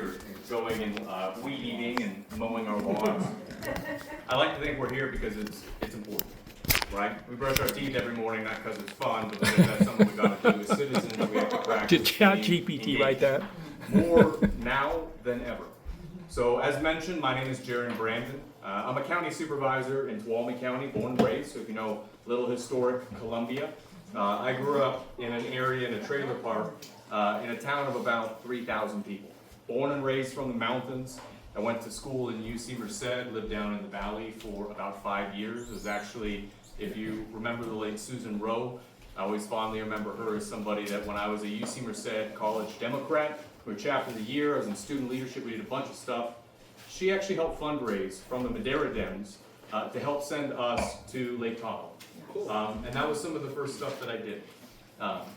here going and weed eating and mowing our lawns. I like to think we're here because it's important, right? We brush our teeth every morning, not because it's fun, but because that's something we got to do as citizens. We have to practice. Did ChatGPT write that? More now than ever. So as mentioned, my name is Jaron Brandon. I'm a county supervisor in Tuolumne County, born and raised, so if you know Little Historic Columbia. I grew up in an area in a trailer park in a town of about 3,000 people. Born and raised from the mountains. I went to school in UC Merced, lived down in the valley for about 5 years. It was actually, if you remember the late Susan Rowe, I always fondly remember her as somebody that when I was a UC Merced college Democrat, we were chapter of the year, I was in student leadership, we did a bunch of stuff. She actually helped fundraise from the Madera Dems to help send us to Lake Tahoe. And that was some of the first stuff that I did.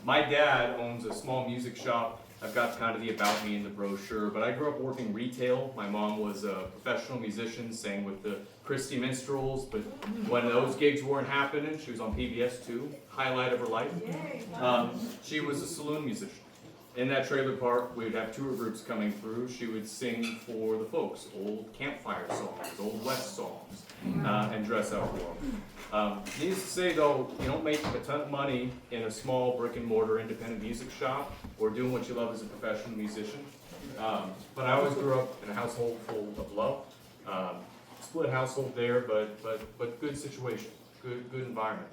My dad owns a small music shop. I've got kind of the about me in the brochure, but I grew up working retail. My mom was a professional musician, sang with the Christie Minstrels, but when those gigs weren't happening, she was on PBS too, highlight of her life. She was a saloon musician. In that trailer park, we would have tour groups coming through. She would sing for the folks, old campfire songs, old West songs, and dress out for them. Needless to say though, you don't make a ton of money in a small brick and mortar independent music shop or doing what you love as a professional musician. But I always grew up in a household full of love. Split household there, but good situation, good environment.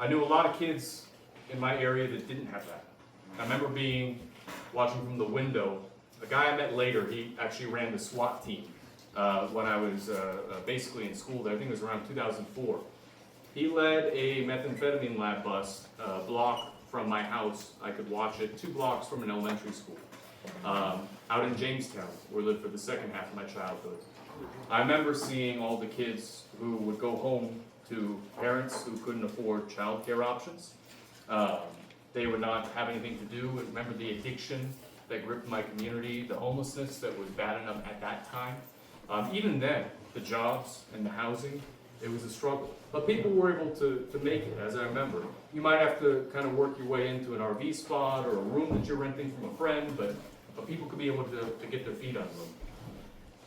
I knew a lot of kids in my area that didn't have that. I remember watching from the window. A guy I met later, he actually ran the SWAT team when I was basically in school there. I think it was around 2004. He led a methamphetamine lab bust a block from my house. I could watch it 2 blocks from an elementary school out in Jamestown, where I lived for the second half of my childhood. I remember seeing all the kids who would go home to parents who couldn't afford child care options. They would not have anything to do. Remember the addiction that gripped my community, the homelessness that was bad enough at that time. Even then, the jobs and the housing, it was a struggle. But people were able to make it, as I remember. You might have to kind of work your way into an RV spot or a room that you're renting from a friend, but people could be able to get their feet on the room.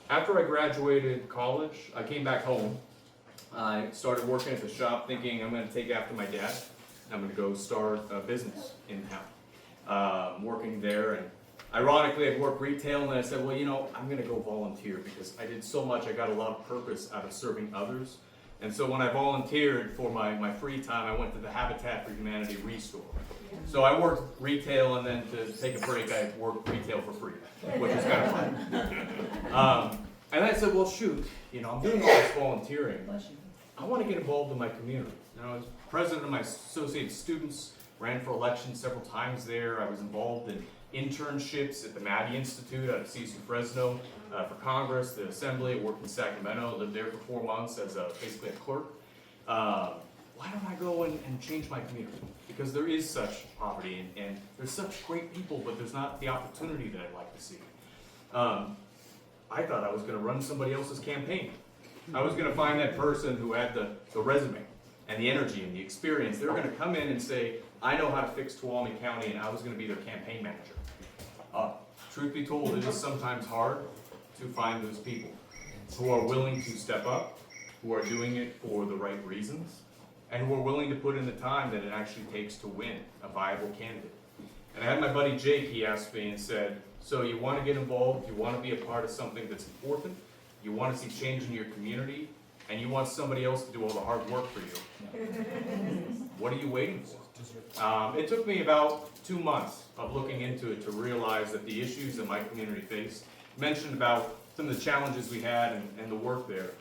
After I graduated college, I came back home. I started working at the shop thinking I'm going to take after my dad. I'm going to go start a business in town, working there. And ironically, I'd worked retail, and I said, well, you know, I'm going to go volunteer because I did so much. I got a lot of purpose out of serving others. And so when I volunteered for my free time, I went to the Habitat for Humanity Restore. So I worked retail, and then to take a break, I worked retail for free, which was kind of fun. And I said, well, shoot, you know, I'm doing all this volunteering. I want to get involved in my community. You know, I was president of my Associated Students, ran for election several times there. I was involved in internships at the Maddie Institute out of CSU Fresno for Congress, the Assembly. I worked in Sacramento, lived there for 4 months as basically a clerk. Why don't I go and change my community? Because there is such poverty and there's such great people, but there's not the opportunity that I'd like to see. I thought I was going to run somebody else's campaign. I was going to find that person who had the resume and the energy and the experience. They were going to come in and say, I know how to fix Tuolumne County, and I was going to be their campaign manager. Truth be told, it is sometimes hard to find those people who are willing to step up, who are doing it for the right reasons, and who are willing to put in the time that it actually takes to win a viable candidate. And I had my buddy Jake, he asked me and said, so you want to get involved, you want to be a part of something that's important, you want to see change in your community, and you want somebody else to do all the hard work for you. What are you waiting for? It took me about 2 months of looking into it to realize that the issues that my community faced, mentioned about some of the challenges we had and the work there.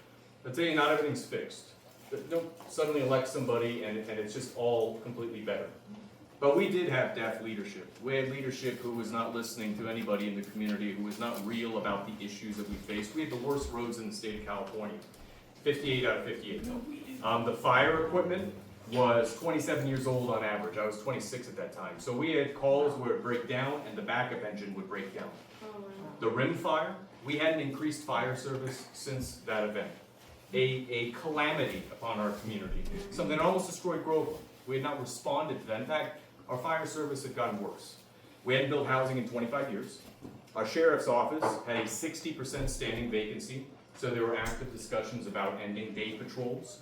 I'd tell you, not everything's fixed. Don't suddenly elect somebody and it's just all completely better. But we did have deaf leadership. We had leadership who was not listening to anybody in the community, who was not real about the issues that we faced. We had the worst roads in the state of California, 58 out of 58. The fire equipment was 27 years old on average. I was 26 at that time. So we had calls where it would break down and the backup engine would break down. The rim fire, we hadn't increased fire service since that event. A calamity upon our community, something that almost destroyed Groveland. We had not responded to that. In fact, our fire service had gotten worse. We hadn't built housing in 25 years. Our sheriff's office had a 60% standing vacancy, so there were active discussions about ending day patrols.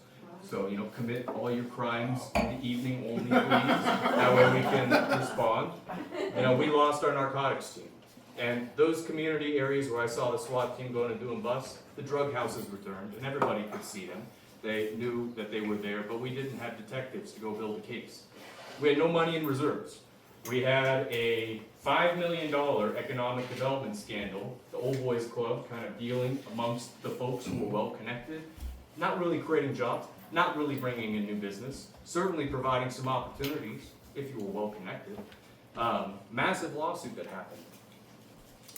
So, commit all your crimes in the evening only, please. That way we can respond. We lost our narcotics team. And those community areas where I saw the SWAT team going and doing busts, the drug houses returned, and everybody could see them. They knew that they were there, but we didn't have detectives to go build a case. We had no money in reserves. We had a $5 million economic development scandal, the Old Boys Club kind of dealing amongst the folks who were well connected, not really creating jobs, not really bringing in new business, certainly providing some opportunities if you were well connected. Massive lawsuit that happened.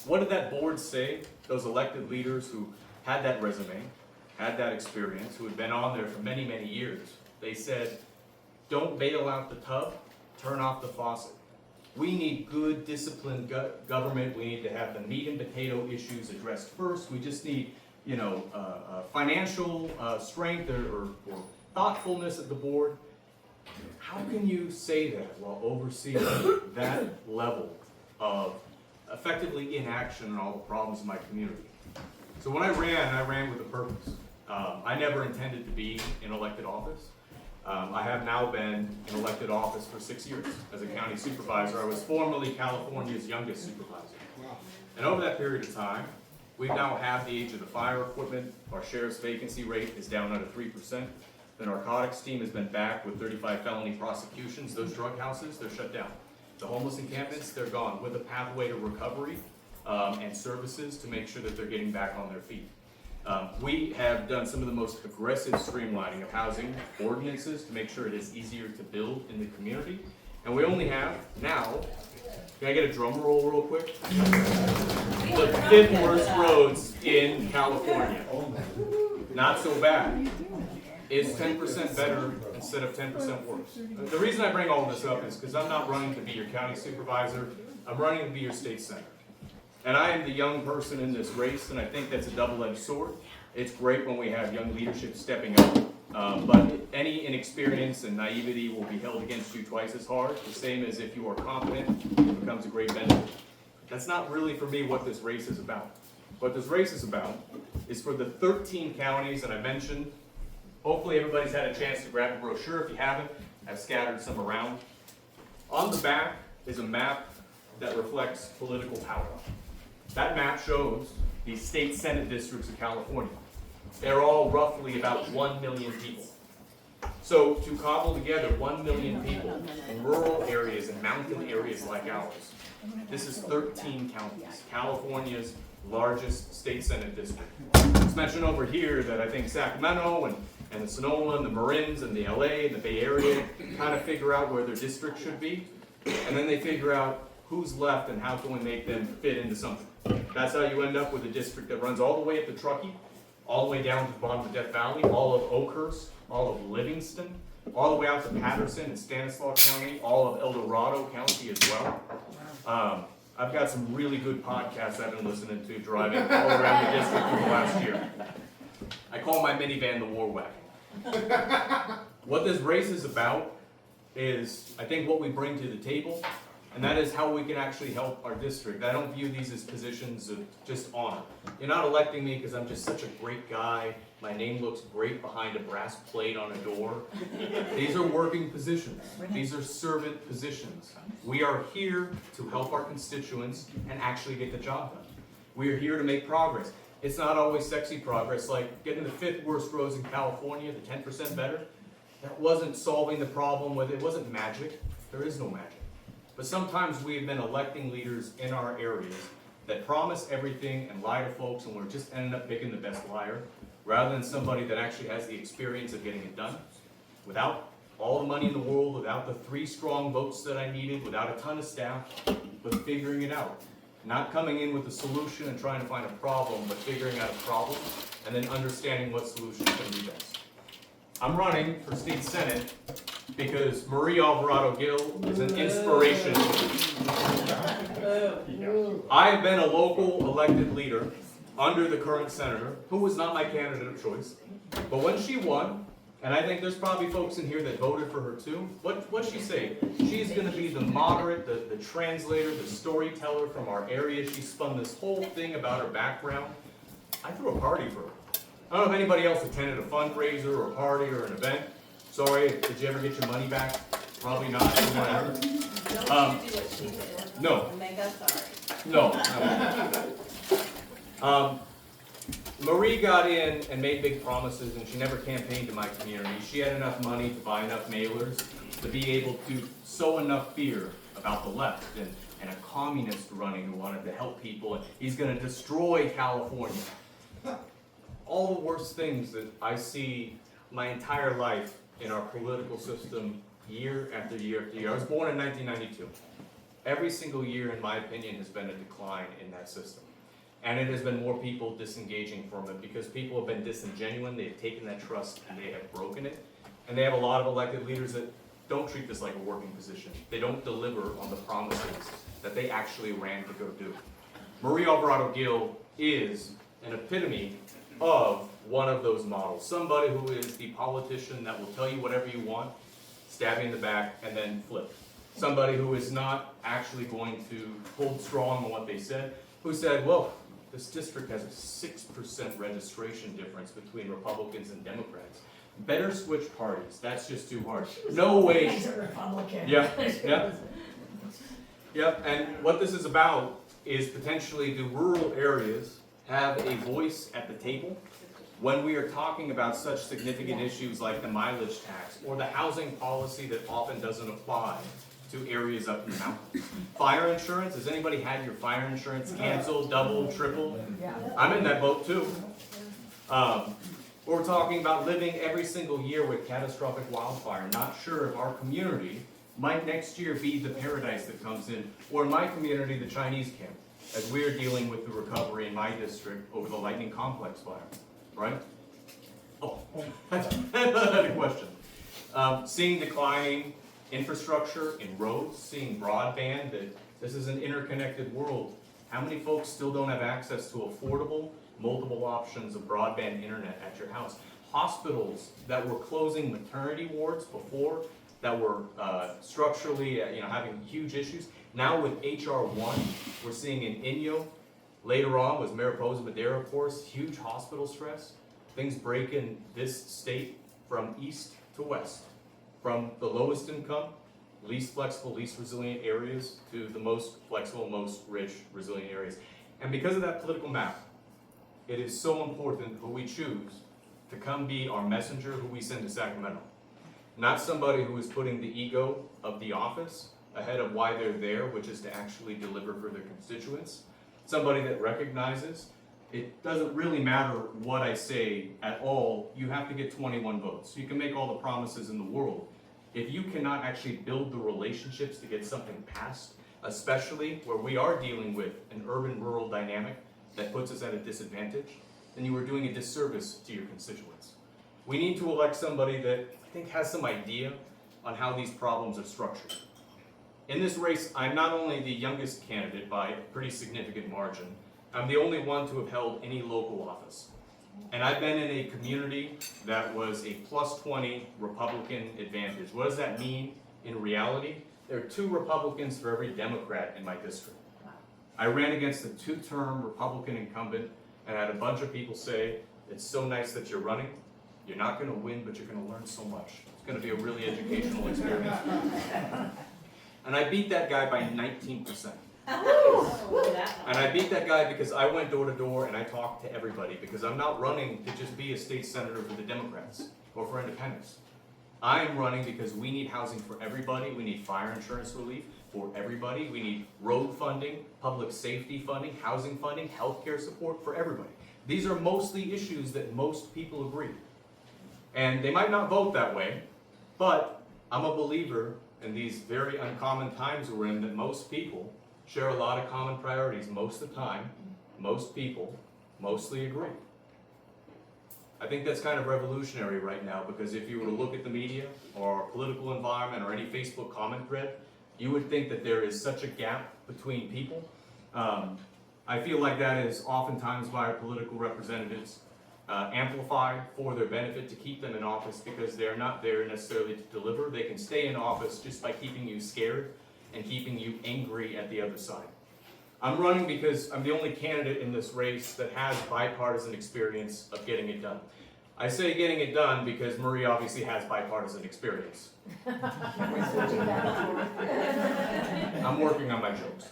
What did that board say? Those elected leaders who had that resume, had that experience, who had been on there for many, many years. They said, don't bail out the tub, turn off the faucet. We need good, disciplined government. We need to have the meat and potato issues addressed first. We just need, financial strength or thoughtfulness at the board. How can you say that while overseeing that level of effectively inaction on all the problems in my community? So when I ran with a purpose. I never intended to be in elected office. I have now been in elected office for 6 years as a county supervisor. I was formerly California's youngest supervisor. And over that period of time, we've now halved the age of the fire equipment. Our sheriff's vacancy rate is down under 3%. The narcotics team has been back with 35 felony prosecutions. Those drug houses, they're shut down. The homeless encampments, they're gone with a pathway to recovery and services to make sure that they're getting back on their feet. We have done some of the most aggressive streamlining of housing ordinances to make sure it is easier to build in the community. And we only have now, can I get a drum roll real quick? The 5th worst roads in California. Not so bad. Is 10% better instead of 10% worse. The reason I bring all this up is because I'm not running to be your county supervisor, I'm running to be your state senator. And I am the young person in this race, and I think that's a double-edged sword. It's great when we have young leadership stepping up, but any inexperience and naivety will be held against you twice as hard, the same as if you are competent, it becomes a great benefit. That's not really for me what this race is about. What this race is about is for the 13 counties that I mentioned. Hopefully everybody's had a chance to grab a brochure. If you haven't, I've scattered some around. On the back is a map that reflects political power. That map shows the state senate districts of California. They're all roughly about 1 million people. So to cobble together 1 million people in rural areas and mountain areas like ours, this is 13 counties, California's largest state senate district. It's mentioned over here that I think Sacramento and the Sonoma and the Marins and the LA and the Bay Area kind of figure out where their district should be, and then they figure out who's left and how can we make them fit into something. That's how you end up with a district that runs all the way up to Truckee, all the way down to the bottom of Death Valley, all of Oakhurst, all of Livingston, all the way out to Patterson and Stanislaus County, all of El Dorado County as well. I've got some really good podcasts I've been listening to driving all around the district for the last year. I call my minivan the war wagon. What this race is about is, I think, what we bring to the table, and that is how we can actually help our district. I don't view these as positions of just honor. You're not electing me because I'm just such a great guy. My name looks great behind a brass plate on a door. These are working positions. These are servant positions. We are here to help our constituents and actually get the job done. We are here to make progress. It's not always sexy progress, like getting the 5th worst roads in California, the 10% better. That wasn't solving the problem with it. It wasn't magic. There is no magic. But sometimes we have been electing leaders in our areas that promise everything and lie to folks, and we're just ending up picking the best liar, rather than somebody that actually has the experience of getting it done, without all the money in the world, without the 3 strong votes that I needed, without a ton of staff, but figuring it out. Not coming in with a solution and trying to find a problem, but figuring out a problem, and then understanding what solution can be best. I'm running for state senate because Marie Alvarado Gill is an inspiration. I have been a local elected leader under the current senator, who was not my candidate of choice. But when she won, And I think there's probably folks in here that voted for her too. What'd she say? She's gonna be the moderate, the translator, the storyteller from our area. She spun this whole thing about her background. I threw a party for her. I don't know if anybody else attended a fundraiser or a party or an event. Sorry, did you ever get your money back? Probably not. Whatever. Don't you do what she did? No. Make us sorry. No. Marie got in and made big promises, and she never campaigned to my community. She had enough money to buy enough mailers to be able to sow enough fear about the left and a communist running who wanted to help people, and he's going to destroy California. All the worst things that I see my entire life in our political system year after year after year. I was born in 1992. Every single year, in my opinion, has been a decline in that system. And it has been more people disengaging from it because people have been disingenuous, they've taken that trust and they have broken it. And they have a lot of elected leaders that don't treat this like a working position. They don't deliver on the promises that they actually ran to go do. Marie Alvarado Gill is an epitome of one of those models. Somebody who is the politician that will tell you whatever you want, stab you in the back, and then flip. Somebody who is not actually going to hold strong on what they said, who said, well, this district has a 6% registration difference between Republicans and Democrats. Better switch parties. That's just too hard. No way. She's a Republican. Yeah, yeah. Yep, and what this is about is potentially do rural areas have a voice at the table when we are talking about such significant issues like the mileage tax or the housing policy that often doesn't apply to areas up in the mountains. Fire insurance, has anybody had your fire insurance canceled, doubled, tripled? Yeah. I'm in that boat too. We're talking about living every single year with catastrophic wildfire, not sure if our community might next year be the paradise that comes in, or in my community, the Chinese camp, as we're dealing with the recovery in my district over the Lightning Complex fire, right? Oh, that's a question. Seeing declining infrastructure in roads, seeing broadband, that this is an interconnected world. How many folks still don't have access to affordable, multiple options of broadband internet at your house? Hospitals that were closing maternity wards before, that were structurally having huge issues. Now with HR 1, we're seeing in Inyo, later on was Mariposa Madera, of course, huge hospital stress. Things break in this state from east to west, from the lowest income, least flexible, least resilient areas to the most flexible, most rich, resilient areas. And because of that political map, it is so important who we choose to come be our messenger who we send to Sacramento. Not somebody who is putting the ego of the office ahead of why they're there, which is to actually deliver for their constituents. Somebody that recognizes it doesn't really matter what I say at all, you have to get 21 votes. You can make all the promises in the world. If you cannot actually build the relationships to get something passed, especially where we are dealing with an urban-rural dynamic that puts us at a disadvantage, then you are doing a disservice to your constituents. We need to elect somebody that I think has some idea on how these problems are structured. In this race, I'm not only the youngest candidate by a pretty significant margin, I'm the only one to have held any local office. And I've been in a community that was a plus 20 Republican advantage. What does that mean in reality? There are 2 Republicans for every Democrat in my district. I ran against a 2-term Republican incumbent and had a bunch of people say, it's so nice that you're running. You're not going to win, but you're going to learn so much. It's going to be a really educational experience. And I beat that guy by 19%. And I beat that guy because I went door to door and I talked to everybody, because I'm not running to just be a state senator for the Democrats or for independents. I'm running because we need housing for everybody. We need fire insurance relief for everybody. We need road funding, public safety funding, housing funding, healthcare support for everybody. These are mostly issues that most people agree. And they might not vote that way, but I'm a believer in these very uncommon times we're in that most people share a lot of common priorities. Most of the time, most people mostly agree. I think that's kind of revolutionary right now, because if you were to look at the media or political environment or any Facebook comment thread, you would think that there is such a gap between people. I feel like that is oftentimes by our political representatives amplified for their benefit to keep them in office because they're not there necessarily to deliver. They can stay in office just by keeping you scared and keeping you angry at the other side. I'm running because I'm the only candidate in this race that has bipartisan experience of getting it done. I say getting it done because Marie obviously has bipartisan experience. I'm working on my jokes.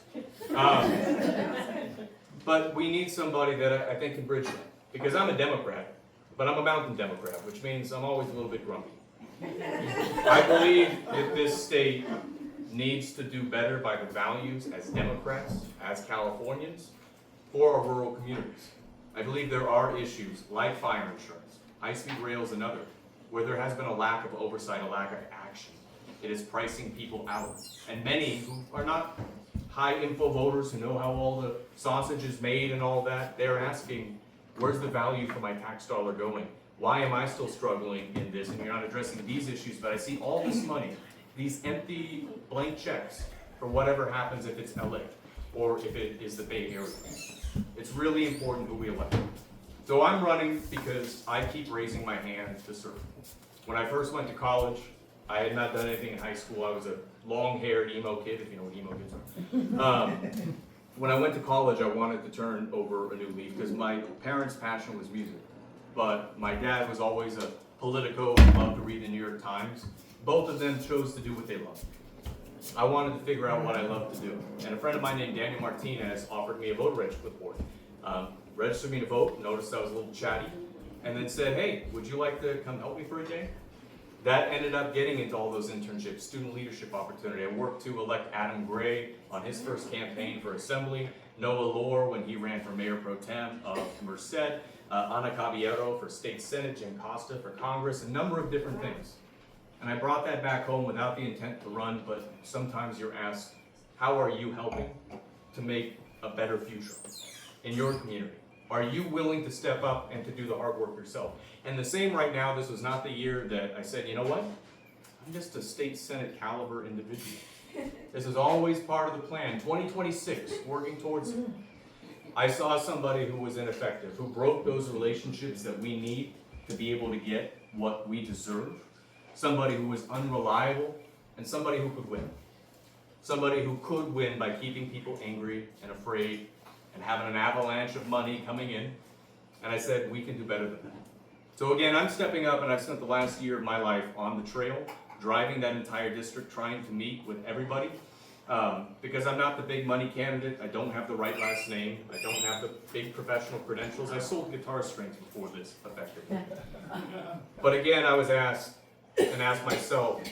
But we need somebody that I think can bridge that. Because I'm a Democrat, but I'm a mountain Democrat, which means I'm always a little bit grumpy. I believe that this state needs to do better by the values as Democrats, as Californians, for our rural communities. I believe there are issues like fire insurance, high-speed rail is another, where there has been a lack of oversight, a lack of action. It is pricing people out. And many who are not high-info voters who know how all the sausage is made and all that, they're asking, where's the value for my tax dollar going? Why am I still struggling in this? And you're not addressing these issues, but I see all this money, these empty blank checks for whatever happens if it's LA or if it is the Bay Area. It's really important who we elect. So I'm running because I keep raising my hand to serve. When I first went to college, I had not done anything in high school. I was a long-haired emo kid, if you know what emo kids are. When I went to college, I wanted to turn over a new leaf because my parents' passion was music. But my dad was always a politico, loved to read the New York Times. Both of them chose to do what they loved. I wanted to figure out what I loved to do. And a friend of mine named Daniel Martinez offered me a voter registration clipboard. Registered me to vote, noticed I was a little chatty, and then said, hey, would you like to come help me for a day? That ended up getting into all those internships, student leadership opportunity. I worked to elect Adam Gray on his first campaign for assembly, Noah Lohr when he ran for mayor pro tem of Merced, Ana Caballero for state senate, Jen Costa for Congress, a number of different things. And I brought that back home without the intent to run, but sometimes you're asked, how are you helping to make a better future in your community? Are you willing to step up and to do the hard work yourself? And the same right now, this was not the year that I said, you know what? I'm just a state senate caliber individual. This is always part of the plan. 2026, working towards it. I saw somebody who was ineffective, who broke those relationships that we need to be able to get what we deserve. Somebody who was unreliable, and somebody who could win. Somebody who could win by keeping people angry and afraid and having an avalanche of money coming in. And I said, we can do better than that. So again, I'm stepping up, and I've spent the last year of my life on the trail, driving that entire district, trying to meet with everybody. Because I'm not the big money candidate, I don't have the right last name, I don't have the big professional credentials. I sold guitar strings before this, effectively. But again, I was asked myself,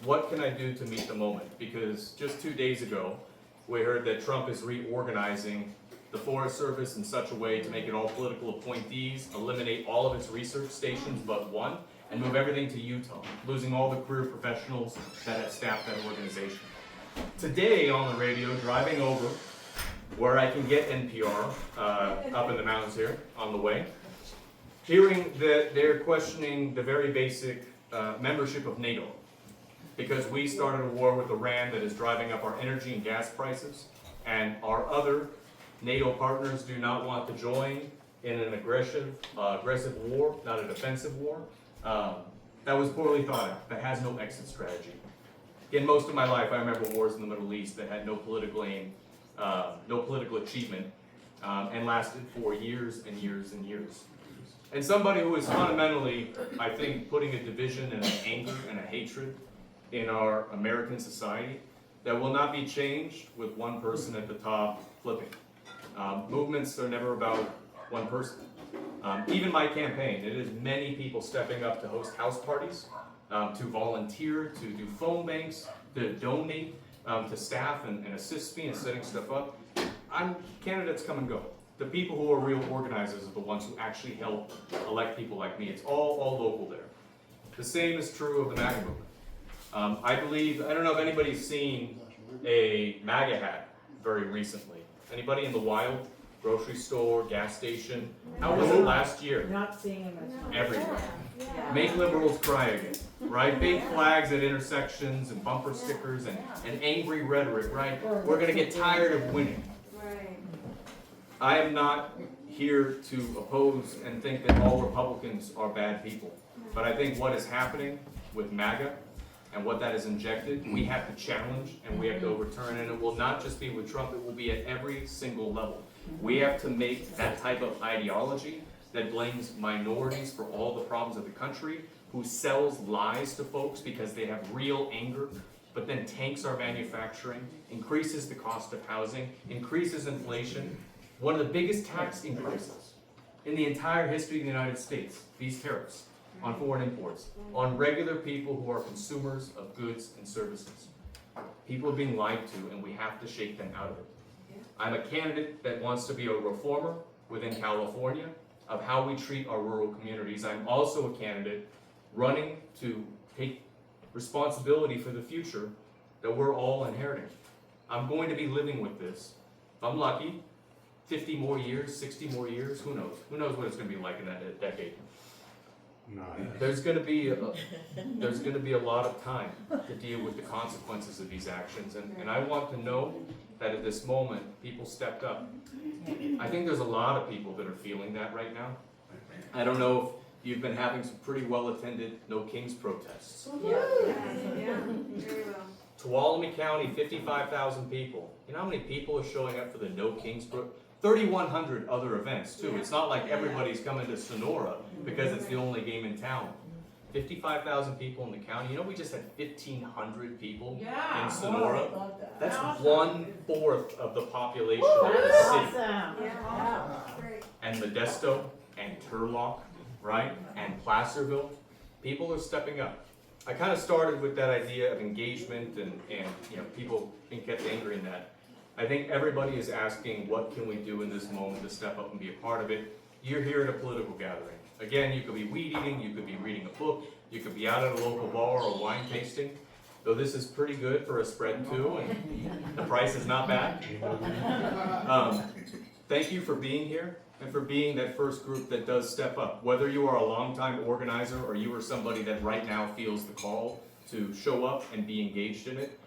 what can I do to meet the moment? Because just 2 days ago, we heard that Trump is reorganizing the Forest Service in such a way to make it all political appointees, eliminate all of its research stations but one, and move everything to Utah, losing all the career professionals that have staffed that organization. Today on the radio, driving over where I can get NPR up in the mountains here on the way, hearing that they're questioning the very basic membership of NATO, because we started a war with Iran that is driving up our energy and gas prices, and our other NATO partners do not want to join in an aggressive war, not a defensive war. That was poorly thought out, that has no exit strategy. In most of my life, I remember wars in the Middle East that had no political aim, no political achievement, and lasted for years and years and years. And somebody who is fundamentally, I think, putting a division and an anger and a hatred in our American society that will not be changed with one person at the top flipping. Movements are never about one person. Even my campaign, it is many people stepping up to host house parties, to volunteer, to do phone banks, to donate to staff and assist me in setting stuff up. Candidates come and go. The people who are real organizers are the ones who actually help elect people like me. It's all local there. The same is true of the MAGA movement. I don't know if anybody's seen a MAGA hat very recently. Anybody in the wild? Grocery store, gas station? How was it last year? Not seeing him as much. Yeah. Everywhere. Yeah. Make liberals cry again, right? Big flags at intersections and bumper stickers and angry rhetoric, right? We're gonna get tired of winning. Right. I am not here to oppose and think that all Republicans are bad people. But I think what is happening with MAGA and what that has injected, we have to challenge and we have to overturn. And it will not just be with Trump, it will be at every single level. We have to make that type of ideology that blames minorities for all the problems of the country, who sells lies to folks because they have real anger, but then tanks our manufacturing, increases the cost of housing, increases inflation. One of the biggest tax increases in the entire history of the United States, these tariffs on foreign imports, on regular people who are consumers of goods and services. People are being lied to, and we have to shake them out of it. I'm a candidate that wants to be a reformer within California of how we treat our rural communities. I'm also a candidate running to take responsibility for the future that we're all inheriting. I'm going to be living with this. If I'm lucky, 50 more years, 60 more years, who knows? Who knows what it's going to be like in that decade? There's going to be a lot of time to deal with the consequences of these actions, and I want to know that at this moment, people stepped up. I think there's a lot of people that are feeling that right now. I don't know if you've been having some pretty well-attended No Kings protests. Yeah, very well. Tuolumne County, 55,000 people. You know how many people are showing up for the No Kings 3,100 other events too. It's not like everybody's coming to Sonora because it's the only game in town. 55,000 people in the county. You know, we just had 1,500 people in Sonora. That's 1/4 of the population of the city. Great. And Modesto and Turlock, right? And Placerville. People are stepping up. I kind of started with that idea of engagement and you know, people being kept angry in that. I think everybody is asking, what can we do in this moment to step up and be a part of it? You're here at a political gathering. Again, you could be weed eating, you could be reading a book, you could be out at a local bar or wine tasting. Though this is pretty good for a spread too, and the price is not bad. Thank you for being here and for being that first group that does step up. Whether you are a longtime organizer or you are somebody that right now feels the call to show up and be engaged in it,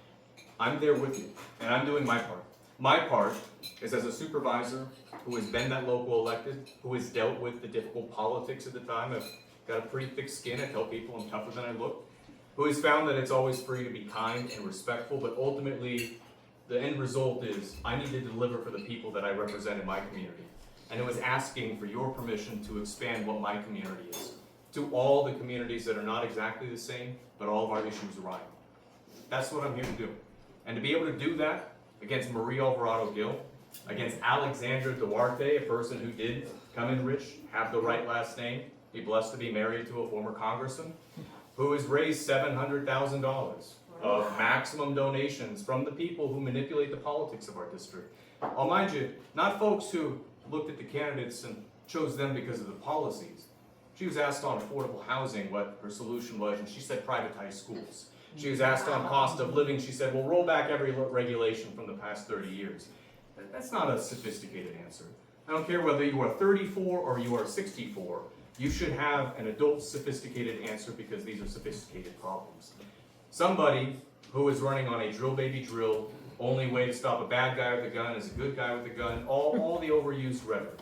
I'm there with you, and I'm doing my part. My part is as a supervisor who has been that local elected, who has dealt with the difficult politics at the time. I've got a pretty thick skin. I tell people I'm tougher than I look. Who has found that it's always free to be kind and respectful, but ultimately the end result is I need to deliver for the people that I represent in my community. And it was asking for your permission to expand what my community is to all the communities that are not exactly the same, but all of our issues arise. That's what I'm here to do. And to be able to do that against Marie Alvarado Gill, against Alexandra Duarte, a person who did come in rich, have the right last name, be blessed to be married to a former congressman, who has raised $700,000 of maximum donations from the people who manipulate the politics of our district. I'll mind you, not folks who looked at the candidates and chose them because of the policies. She was asked on affordable housing what her solution was, and she said privatize schools. She was asked on cost of living, she said, well, roll back every regulation from the past 30 years. That's not a sophisticated answer. I don't care whether you are 34 or you are 64, you should have an adult sophisticated answer because these are sophisticated problems. Somebody who is running on a drill baby drill, only way to stop a bad guy with a gun is a good guy with a gun, all the overused rhetoric.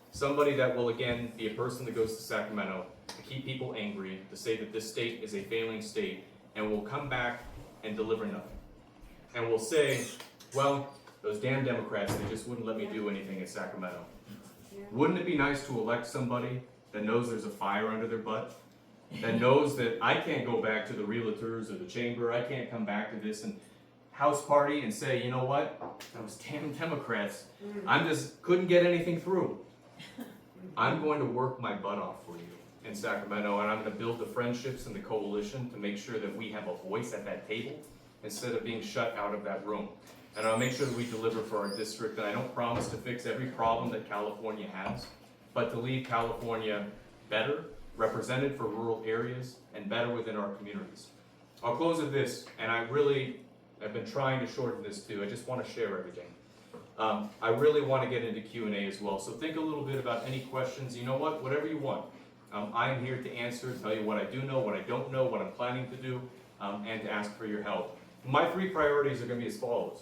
Somebody that will again be a person that goes to Sacramento to keep people angry, to say that this state is a failing state, and will come back and deliver nothing. And will say, well, those damn Democrats, they just wouldn't let me do anything in Sacramento. Wouldn't it be nice to elect somebody that knows there's a fire under their butt? That knows that I can't go back to the realtors or the chamber, I can't come back to this and house party and say, you know what, those damn Democrats, couldn't get anything through. I'm going to work my butt off for you in Sacramento, and I'm going to build the friendships and the coalition to make sure that we have a voice at that table instead of being shut out of that room. And I'll make sure that we deliver for our district, and I don't promise to fix every problem that California has, but to leave California better, represented for rural areas, and better within our communities. I'll close with this, and I've been trying to shorten this too. I just want to share everything. I really want to get into Q&A as well, so think a little bit about any questions. You know what, whatever you want. I am here to answer, tell you what I do know, what I don't know, what I'm planning to do, and to ask for your help. My 3 priorities are going to be as follows.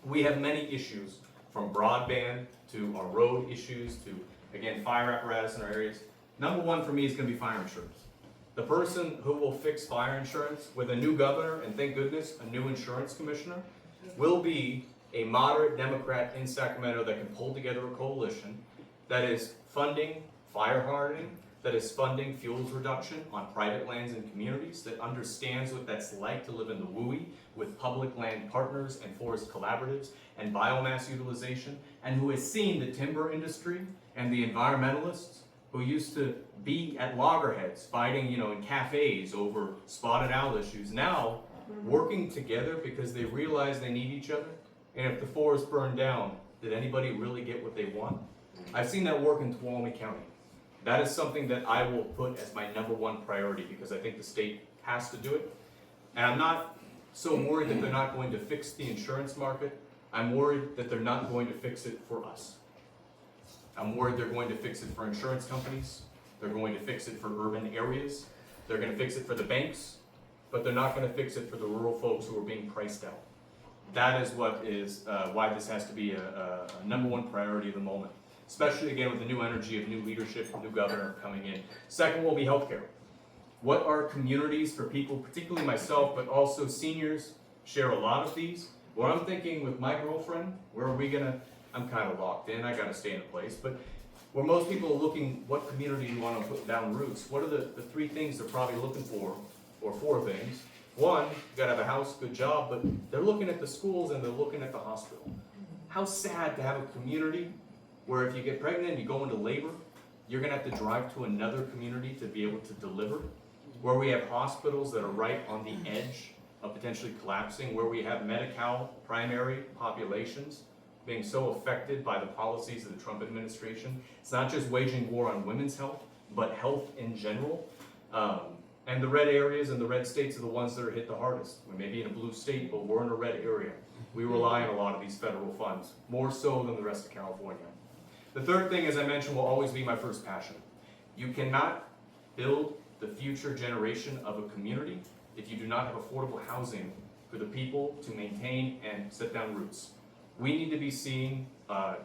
We have many issues from broadband to our road issues to, again, fire apparatus in our areas. Number one for me is gonna be fire insurance. The person who will fix fire insurance with a new governor, and thank goodness, a new insurance commissioner, will be a moderate Democrat in Sacramento that can pull together a coalition that is funding fire hardening, that is funding fuels reduction on private lands and communities, that understands what that's like to live in the WUI with public land partners and forest collaboratives and biomass utilization, and who has seen the timber industry and the environmentalists who used to be at loggerheads fighting, in cafes over spotted owl issues, now working together because they realize they need each other. And if the forest burned down, did anybody really get what they want? I've seen that work in Tuolumne County. That is something that I will put as my number one priority because I think the state has to do it. And I'm not so worried that they're not going to fix the insurance market. I'm worried that they're not going to fix it for us. I'm worried they're going to fix it for insurance companies. They're going to fix it for urban areas. They're going to fix it for the banks, but they're not going to fix it for the rural folks who are being priced out. That is what is why this has to be a number one priority of the moment, especially again with the new energy of new leadership, new governor coming in. Second will be healthcare. What are communities for people, particularly myself, but also seniors share a lot of these. What I'm thinking with my girlfriend, where are we gonna, I'm kind of locked in, I gotta stay in a place, but where most people are looking, what community do you wanna put down roots? What are the three things they're probably looking for, or four things? One, you gotta have a house, good job, but they're looking at the schools and they're looking at the hospital. How sad to have a community where if you get pregnant and you go into labor, you're gonna have to drive to another community to be able to deliver. Where we have hospitals that are right on the edge of potentially collapsing, where we have Medi-Cal primary populations being so affected by the policies of the Trump administration. It's not just waging war on women's health, but health in general. And the red areas and the red states are the ones that are hit the hardest. We may be in a blue state, but we're in a red area. We rely on a lot of these federal funds, more so than the rest of California. The third thing, as I mentioned, will always be my first passion. You cannot build the future generation of a community if you do not have affordable housing for the people to maintain and set down roots. We need to be seeing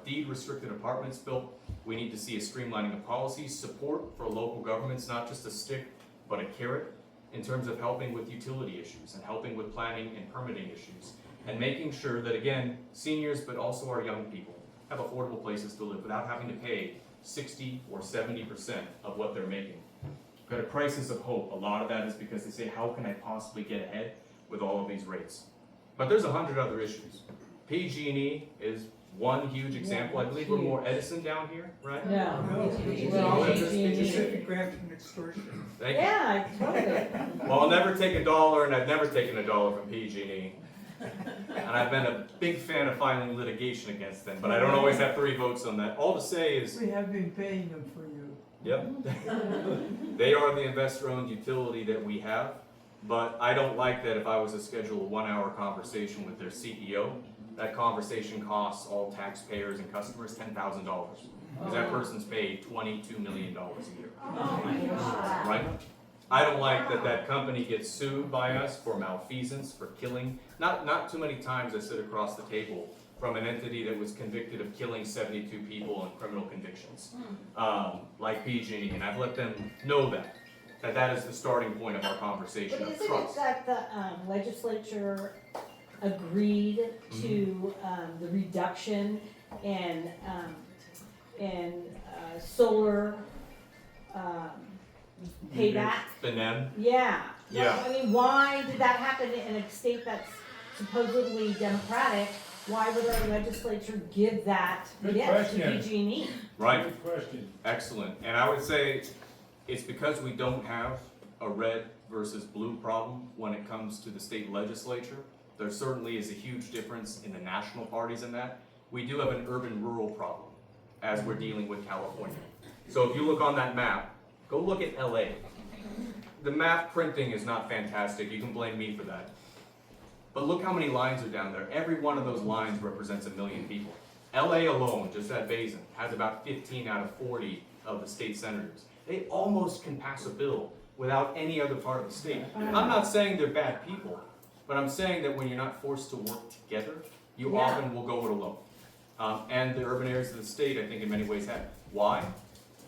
deed-restricted apartments built. We need to see a streamlining of policies, support for local governments, not just a stick, but a carrot in terms of helping with utility issues and helping with planning and permitting issues, and making sure that, again, seniors, but also our young people, have affordable places to live without having to pay 60 or 70% of what they're making. We've got a crisis of hope. A lot of that is because they say, how can I possibly get ahead with all of these rates? But there's 100 other issues. PG&E is one huge example. I believe we're more Edison down here, right? No. Specific grant and extortion. Thank you. Yeah, totally. Well, I'll never take $1, and I've never taken $1 from PG&E. And I've been a big fan of filing litigation against them, but I don't always have 3 votes on that. All to say is, We have been paying them for you. yep, they are the investor-owned utility that we have, but I don't like that if I was to schedule a 1-hour conversation with their CEO, that conversation costs all taxpayers and customers $10,000, because that person's paid $22 million a year. Oh my God. Right? I don't like that that company gets sued by us for malfeasance, for killing. Not too many times I sit across the table from an entity that was convicted of killing 72 people on criminal convictions, like PG&E, and I've let them know that is the starting point of our conversation But of isn't it trust. that the legislature agreed to the reduction in solar payback? The NEM? Yeah. Yeah. I mean, why did that happen in a state that's supposedly democratic? Why would our legislature give that Good gift to question. PG&E? Right? Good question. Excellent. And I would say it's because we don't have a red versus blue problem when it comes to the state legislature. There certainly is a huge difference in the national parties in that. We do have an urban-rural problem as we're dealing with California. So if you look on that map, go look at LA. The map printing is not fantastic. You can blame me for that. But look how many lines are down there. Every one of those lines represents 1 million people. LA alone, just that basin, has about 15 out of 40 of the state senators. They almost can pass a bill without any other part of the state. I'm not saying they're bad people, but I'm saying that when you're not forced to work together, you Yeah. often will go it alone. And the urban areas of the state, I think in many ways have. Why?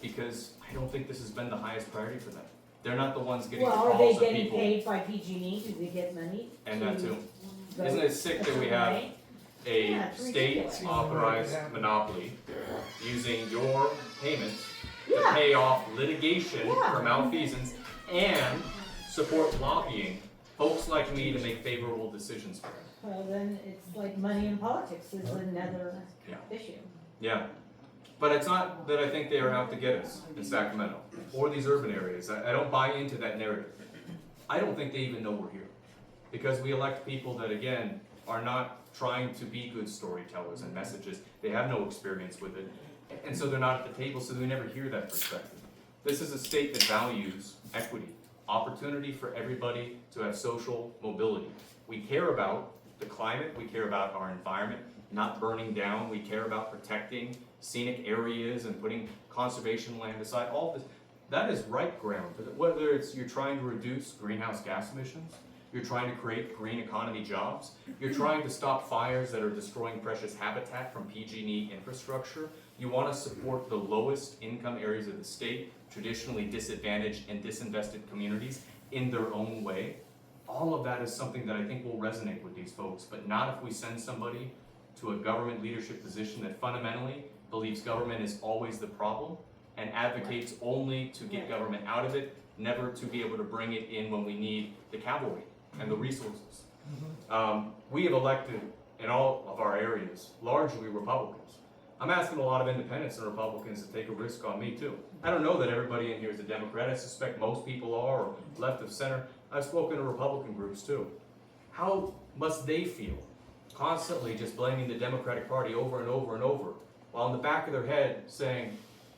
Because I don't think this has been the highest priority for them. They're not the ones getting the Well, are they calls of getting people. paid by PG&E? Do they get money? And that too. vote Isn't it sick a that we certain have way? a Yeah, it's ridiculous. state authorized monopoly using your payments to Yeah. pay off litigation Yeah. for malfeasance and support lobbying folks like me to make favorable decisions for them. Well, then it's like money in politics is another Yeah. issue. Yeah, but it's not that I think they are out to get us in Sacramento or these urban areas. I don't buy into that narrative. I don't think they even know we're here because we elect people that, again, are not trying to be good storytellers and messages. They have no experience with it, and so they're not at the table, so we never hear that perspective. This is a state that values equity, opportunity for everybody to have social mobility. We care about the climate, we care about our environment, not burning down, we care about protecting scenic areas and putting conservation land aside, all this. That is right ground, whether it's you're trying to reduce greenhouse gas emissions, you're trying to create green economy jobs, you're trying to stop fires that are destroying precious habitat from PG&E infrastructure, you want to support the lowest income areas of the state, traditionally disadvantaged and disinvested communities in their own way. All of that is something that I think will resonate with these folks, but not if we send somebody to a government leadership position that fundamentally believes government is always the problem and advocates only to get government out of it, never to be able to bring it in when we need the cavalry and the resources. We have elected in all of our areas largely Republicans. I'm asking a lot of independents and Republicans to take a risk on me too. I don't know that everybody in here is a Democrat. I suspect most people are, or left of center. I've spoken to Republican groups too. How must they feel constantly just blaming the Democratic Party over and over and over, while in the back of their head saying,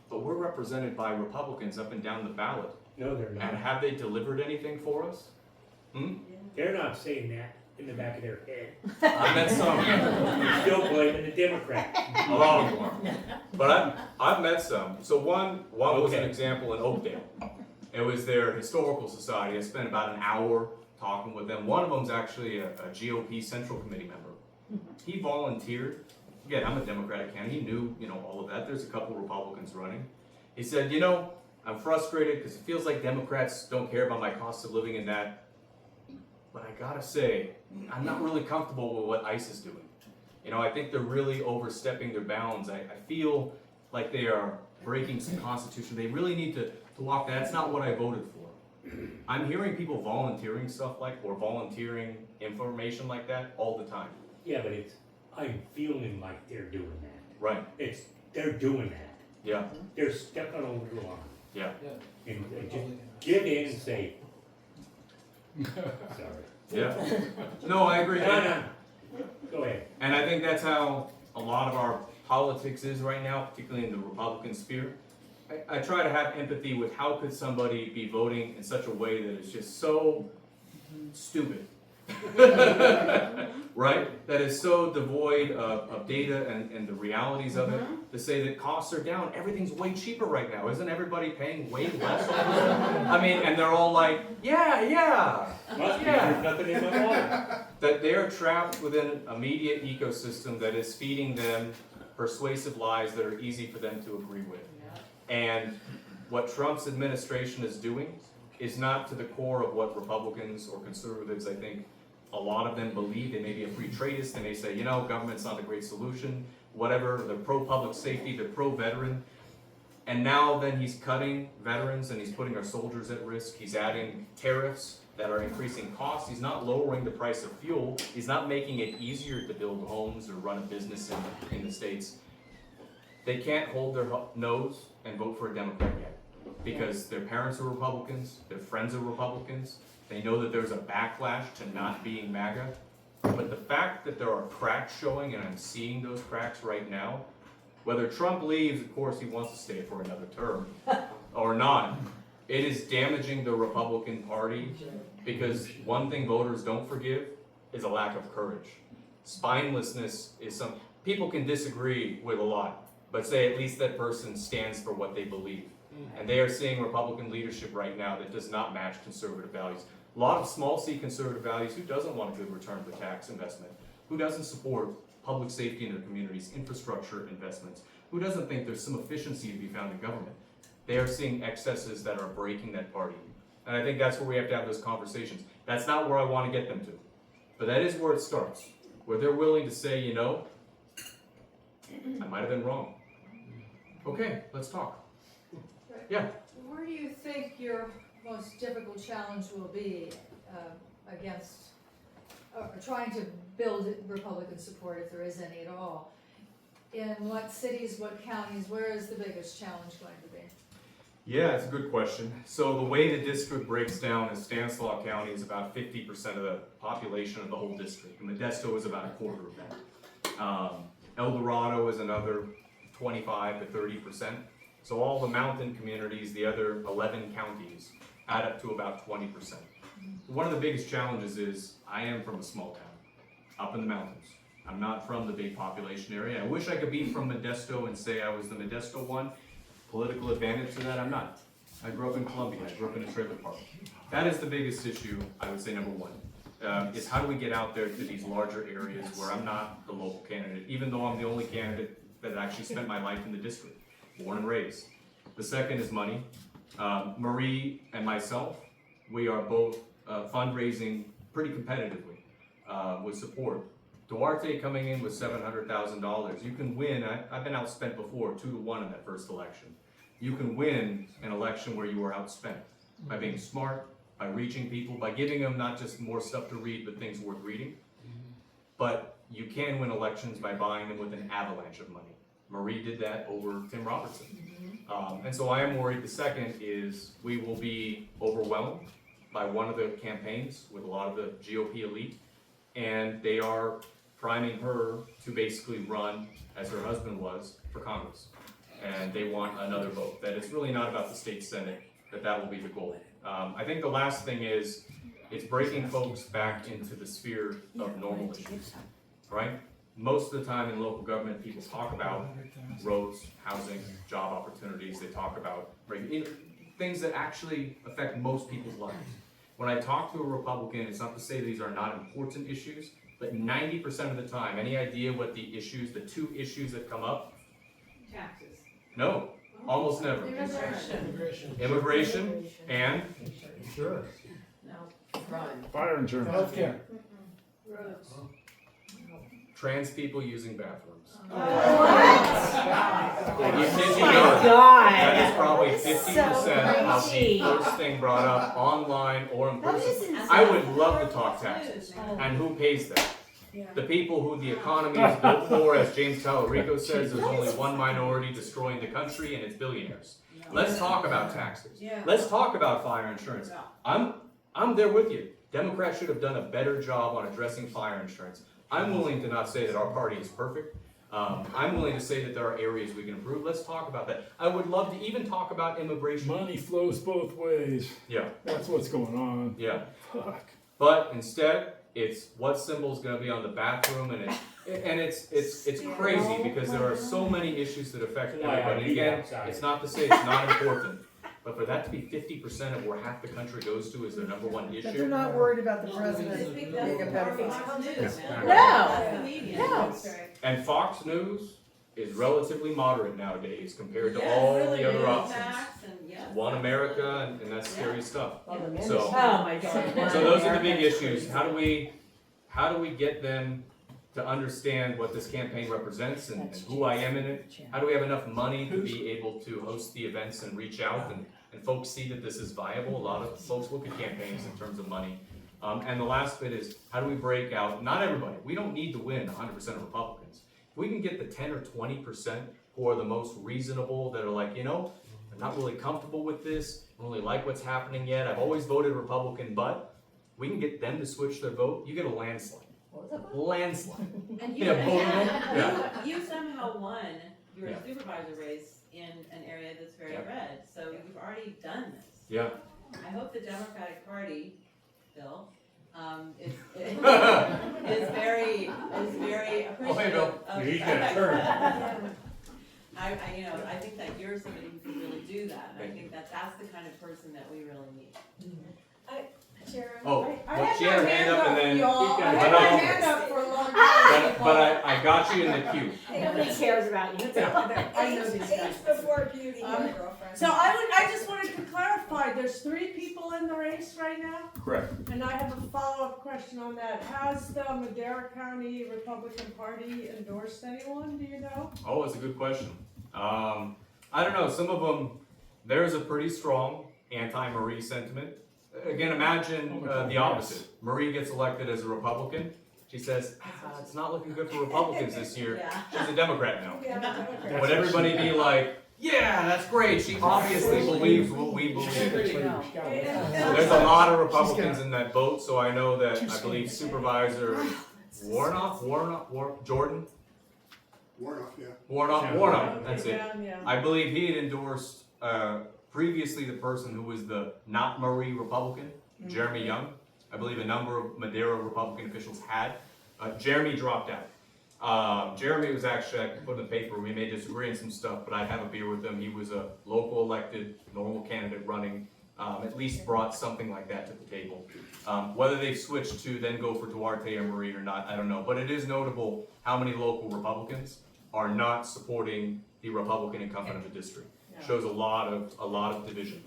but we're represented by Republicans up and down the ballot. No, they're And not. have they delivered anything for us? They're not saying that in the back of their head. I met some, They're still blaming the Democrats. a lot of them. But I've met some. So one was an Okay. example in Oakdale. It was their historical society. I spent about an hour talking with them. One of them's actually a GOP Central Committee member. He volunteered. Again, I'm a Democratic candidate. He knew, all of that. There's a couple Republicans running. He said, I'm frustrated because it feels like Democrats don't care about my cost of living and that. But I gotta say, I'm not really comfortable with what ICE is doing. I think they're really overstepping their bounds. I feel like they are breaking some constitution. They really need to walk that. That's not what I voted for. I'm hearing people volunteering stuff or volunteering information like that all the time. Yeah, but I'm feeling like they're doing that. Right, They're doing that. yeah, They're stepping over the line. yeah, And they just get in and say, sorry. yeah. No, I agree. No. Go ahead. And I think that's how a lot of our politics is right now, particularly in the Republican sphere. I try to have empathy with how could somebody be voting in such a way that is just so stupid. Right? That is so devoid of data and the realities of it, to say that costs are down, everything's way cheaper right now. Isn't everybody paying way less? And they're all like, yeah. Must be, there's nothing in my wallet. That they're trapped within a media ecosystem that is feeding them persuasive lies that are easy for them to agree with. And what Trump's administration is doing is not to the core of what Republicans or conservatives, I think, a lot of them believe. They may be a free tradeist, they may say, government's not a great solution, whatever, they're pro-public safety, they're pro-veteran. And now then he's cutting veterans and he's putting our soldiers at risk. He's adding tariffs that are increasing costs. He's not lowering the price of fuel. He's not making it easier to build homes or run a business in the States. They can't hold their nose and vote for a Democrat yet because their parents are Republicans, their friends are Republicans. They know that there's a backlash to not being MAGA. But the fact that there are cracks showing, and I'm seeing those cracks right now, whether Trump leaves, of course he wants to stay for another term, or not, it is damaging the Republican Party because one thing voters don't forgive is a lack of courage. Spinelessness is people can disagree with a lot, but say at least that person stands for what they believe. And they are seeing Republican leadership right now that does not match conservative values. A lot of small C conservative values. Who doesn't want a good return for tax investment? Who doesn't support public safety in their communities, infrastructure investments. Who doesn't think there's some efficiency to be found in government? They are seeing excesses that are breaking that party. And I think that's where we have to have those conversations. That's not where I want to get them to. But that is where it starts, where they're willing to say, you know, I might have been wrong. Okay, let's talk. Yeah. Where do you think your most difficult challenge will be against, or trying to build Republican support, if there is any at all? In what cities, what counties, where is the biggest challenge going to be? Yeah, it's a good question. So the way the district breaks down is Stanislaus County is about 50% of the population of the whole district. And Modesto is about a quarter of that. El Dorado is another 25 to 30%. So all the mountain communities, the other 11 counties, add up to about 20%. One of the biggest challenges is I am from a small town, up in the mountains. I'm not from the big population area. I wish I could be from Modesto and say I was the Modesto one. Political advantage to that, I'm not. I grew up in Columbia, I grew up in a trailer park. That is the biggest issue, I would say, number one, is how do we get out there to these larger areas where I'm not the local candidate, even though I'm the only candidate that actually spent my life in the district, born and raised. The second is money. Marie and myself, we are both fundraising pretty competitively with support. Duarte coming in with $700,000. You can win, I've been outspent before, 2-1 in that first election. You can win an election where you are outspent by being smart, by reaching people, by giving them not just more stuff to read, but things worth reading. But you can win elections by buying them with an avalanche of money. Marie did that over Tim Robertson. And so I am worried. The second is we will be overwhelmed by one of the campaigns with a lot of the GOP elite, and they are priming her to basically run, as her husband was, for Congress. And they want another vote. That it's really not about the state Senate, that will be the goal. I think the last thing is, it's breaking folks back into the sphere of normal issues, right? Most of the time in local government, people talk about roads, housing, job opportunities. They talk about things that actually affect most people's lives. When I talk to a Republican, it's not to say these are not important issues, but 90% of the time, any idea what the issues, the two issues that come up? Taxes. No, almost never. Immigration and Sure. Fire insurance. Healthcare. Roads. trans people using bathrooms. What? And you kid Oh you my not, God. that is probably 50% of the crazy. first thing brought up online or in That is person. insane. I would love to talk taxes. And who pays that? The people who the economy is built for, as James Talarico says, there's only one minority destroying the country, and it's billionaires. Let's talk about taxes. Let's talk about fire insurance. I'm there with you. Democrats should have done a better job on addressing fire insurance. I'm willing to not say that our party is perfect. I'm willing to say that there are areas we can improve. Let's talk about that. I would love to even talk about immigration. Money flows both ways. Yeah, That's what's going on. yeah. Fuck. But instead, it's what symbol's going to be on the bathroom, and it's crazy because there are so many issues that affect Why everybody. ID Again, outside. it's not to say it's not important, but for that to be 50% of where half the country goes to is their number one But they're issue. not worried about the president being a pedophile. No. And Fox News is relatively moderate nowadays compared to all the other options. One America, and that's scary stuff. So, Oh my God. so those are the big issues. How do we get them to understand what this campaign represents and who I am in it? How do we have enough money to be able to host the events and reach out and folks see that this is viable? A lot of folks look at campaigns in terms of money. And the last bit is, how do we break out, not everybody, we don't need to win 100% of Republicans. If we can get the 10 or 20% who are the most reasonable, that are like, you know, I'm not really comfortable with this, I don't really like what's happening yet, I've always voted Republican, but we can get them to switch their vote, you get a landslide. Landslide. And Yeah, vote. you somehow won your Yeah. supervisor race in an area that's very Yeah. red, so you've already done this. Yeah. I hope the Democratic Party, Bill, is very appreciative hey, Bill. of. He's gonna turn. I think that you're somebody who can really do that, and I Thank think that that's the kind of person that we really need. Jaron? Oh, I well, had she my had her hand up and then, y'all. I But had my I'll- hand up for a long time. but I got you in the queue. Nobody cares about you. I know these guys. Age before beauty, here, girlfriend. So I just wanted to clarify, there's 3 people in the race right now? Correct. And I have a follow-up question on that. Has the Madera County Republican Party endorsed anyone, do you know? Oh, it's a good question. I don't know, some of them, there's a pretty strong anti-Marie sentiment. Again, imagine the opposite. Marie gets elected as a Republican. She says, it's not looking good for Republicans this year. Yeah. She's a Democrat now. Yeah, Democrat. Would everybody be like, yeah, that's great, she obviously believes what we believe. There's a lot of Republicans in that vote, so I know that, I believe Supervisor Jordan? Warnock, that's it. Yeah. I believe he had endorsed, previously the person who was the not Marie Republican, Jeremy Young. I believe a number of Madera Republican officials had. Jeremy dropped out. Jeremy was actually, I put in the paper, we may disagree on some stuff, but I'd have a beer with him. He was a local elected, normal candidate running, at least brought something like that to the table. Whether they've switched to then go for Duarte or Marie or not, I don't know. But it is notable how many local Republicans are not supporting the Republican incumbent of the district. Shows a lot of division.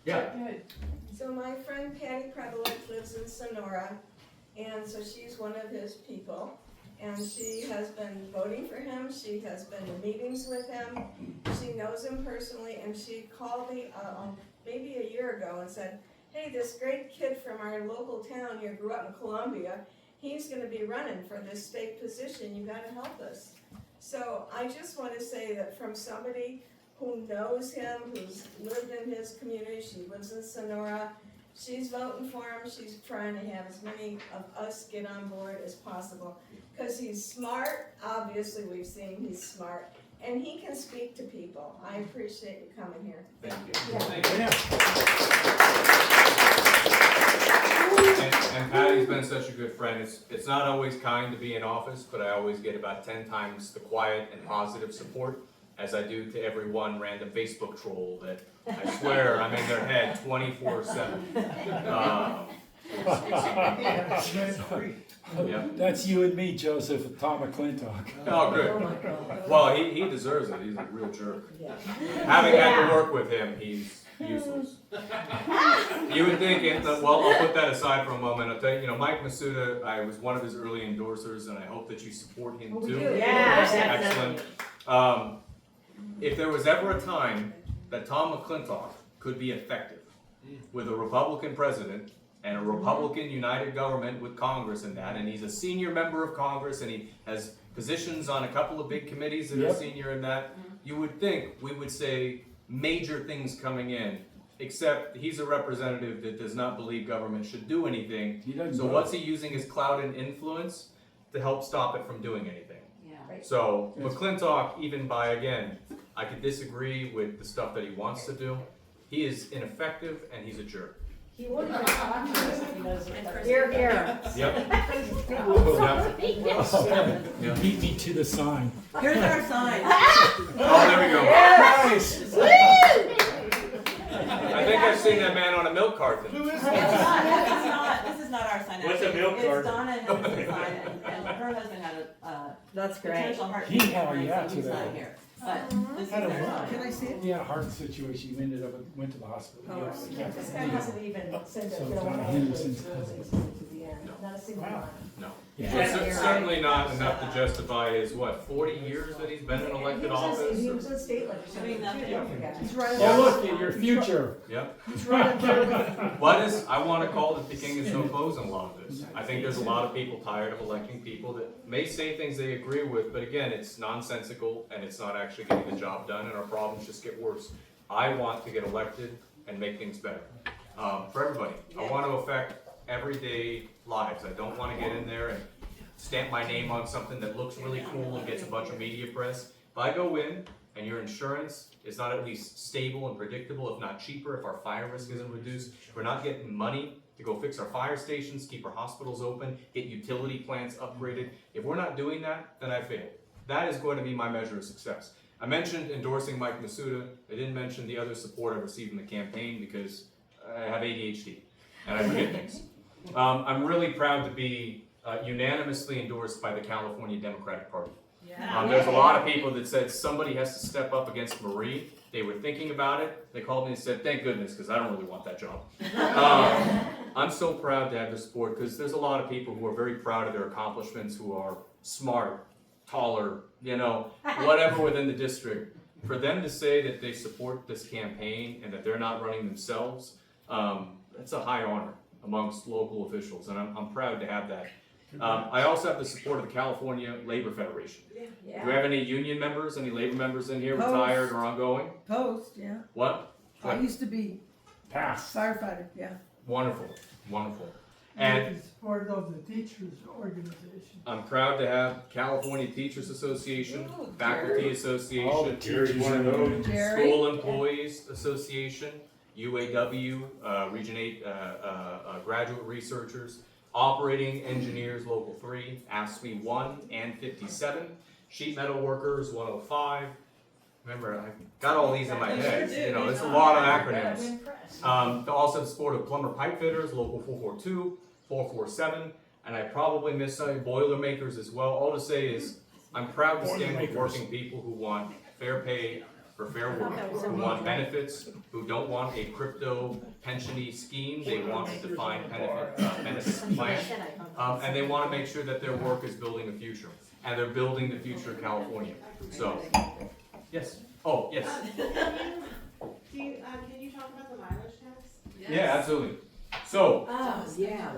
Yeah. So my friend Patty Prebelik lives in Sonora, and so she's one of his people. And she has been voting for him, she has been in meetings with him, she knows him personally, and she called me maybe a year ago and said, hey, this great kid from our local town here grew up in Columbia, he's gonna be running for this state position, you gotta help us. So I just wanna say that from somebody who knows him, who's lived in his community, she lives in Sonora, she's voting for him, she's trying to have as many of us get on board as possible. Because he's smart, obviously we've seen he's smart, and he can speak to people. I appreciate you coming here. Thank you. And Patty's been such a good friend. It's not always kind to be in office, but I always get about 10 times the quiet and positive support as I do to every one random Facebook troll that I swear I'm in their head 24/7. Yeah. That's you and me, Joseph, with Tom McClintock. Oh, good. Well, he deserves it. He's a real jerk. Having had to work with him, he's useless. You would think, well, I'll put that aside for a moment. I'll tell you, Mike Masuda, I was one of his early endorsers, and I hope that you support him too. Yeah, Excellent. If there was ever a time that Tom McClintock could be effective with a Republican president and a Republican united government with Congress in that, and he's a senior member of Congress and he has positions on a couple of big committees that are senior in that, you would think we would say major things coming in, except he's a representative that does not believe government should do anything. So what's he using his clout and influence to help stop it from doing anything? So McClintock, even by, again, I could disagree with the stuff that he wants to do. He is ineffective and he's a jerk. He wouldn't have talked to us if he knows it. Here, here. Yep. Beat me to the sign. Here's our sign. Oh, there we go. Nice. I think I've seen that man on a milk carton. This is not our sign. What's a actually. milk It's carton? Donna and his sign, and her husband had a That's great. potential heart He condition, had, yeah, so he's today. not here. But this is their sign. Can I see it? Yeah, heart situation. You ended up went to the hospital. Yeah. This guy hasn't even said that So he don't want to Henderson's to the end, not a single Wow. line. No. Yeah. Certainly not enough to justify his, 40 years that he's been in elected office? He was in state legislature. Doing nothing. Yeah. He's right Oh, on look at your future. Yep. He's right on there. I want to call it the king is no clothes in a lot of this. I think there's a lot of people tired of electing people that may say things they agree with, but again, it's nonsensical and it's not actually getting the job done and our problems just get worse. I want to get elected and make things better, for everybody. I want to affect everyday lives. I don't want to get in there and stamp my name on something that looks really cool and gets a bunch of media press. If I go in and your insurance is not at least stable and predictable, if not cheaper, if our fire risk isn't reduced, if we're not getting money to go fix our fire stations, keep our hospitals open, get utility plants upgraded, if we're not doing that, then I failed. That is going to be my measure of success. I mentioned endorsing Mike Masuda. I didn't mention the other support I received in the campaign because I have ADHD and I forget things. I'm really proud to be unanimously endorsed by the California Democratic Party. There's a lot of people that said somebody has to step up against Marie. They were thinking about it. They called me and said, thank goodness, because I don't really want that job. I'm so proud to have the support because there's a lot of people who are very proud of their accomplishments, who are smart, taller, whatever within the district. For them to say that they support this campaign and that they're not running themselves, it's a high honor amongst local officials, and I'm proud to have that. I also have the support of the California Labor Federation. Do we have any union members, any labor members in here, Post. retired or ongoing? Post, yeah. What? I used to be Pass. firefighter, yeah. Wonderful, wonderful. And And it's part of the teachers organization. I'm proud to have California Teachers Association, Faculty Association, Jerry's one of those. Jerry. School Employees Association, UAW, Region 8 Graduate Researchers, Operating Engineers Local 3, ASME 1 and 57, Sheet Metal Workers 105. Remember, I got all these in my head. There's a lot of acronyms. Also the support of Plumber Pipe Fitters, Local 442, 447, and I probably missed some Boilermakers as well. All to say is, I'm proud to stand with working people who want fair pay for fair work, who want benefits, who don't want a crypto pensiony scheme. They want a defined benefit plan, and they want to make sure that their work is building a future, and they're building the future of California. So, yes. Oh, yes. Can you talk about the mileage tax? Yeah, absolutely. So, Oh, yeah.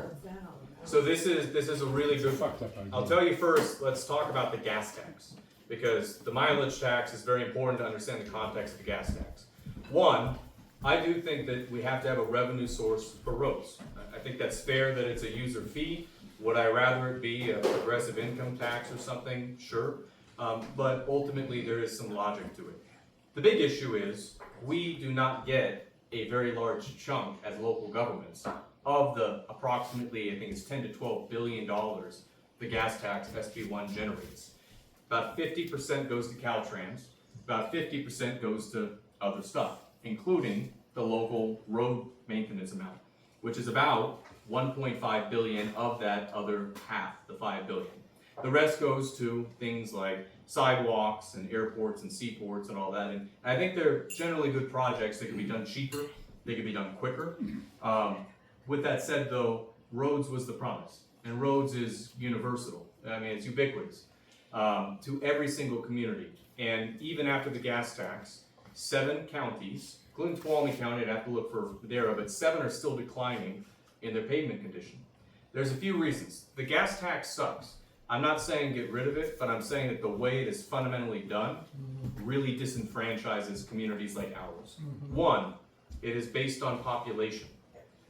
so this is a really good. Fucked up idea. I'll tell you first. Let's talk about the gas tax, because the mileage tax is very important to understand the context of the gas tax. One, I do think that we have to have a revenue source for roads. I think that's fair that it's a user fee. Would I rather it be a progressive income tax or something? Sure. But ultimately there is some logic to it. The big issue is we do not get a very large chunk as local governments of the approximately, I think it's 10 to 12 billion dollars the gas tax SB1 generates. About 50% goes to Caltrans, about 50% goes to other stuff, including the local road maintenance amount, which is about 1.5 billion of that other half, the 5 billion. The rest goes to things like sidewalks and airports and seaports and all that. And I think they're generally good projects. They can be done cheaper. They can be done quicker. With that said, though, roads was the promise. And roads is universal. I mean, it's ubiquitous to every single community. And even after the gas tax, 7 counties, including Tuolumne County, I'd have to look for there, but 7 are still declining in their pavement condition. There's a few reasons. The gas tax sucks. I'm not saying get rid of it, but I'm saying that the way it is fundamentally done really disenfranchises communities like ours. One, it is based on population.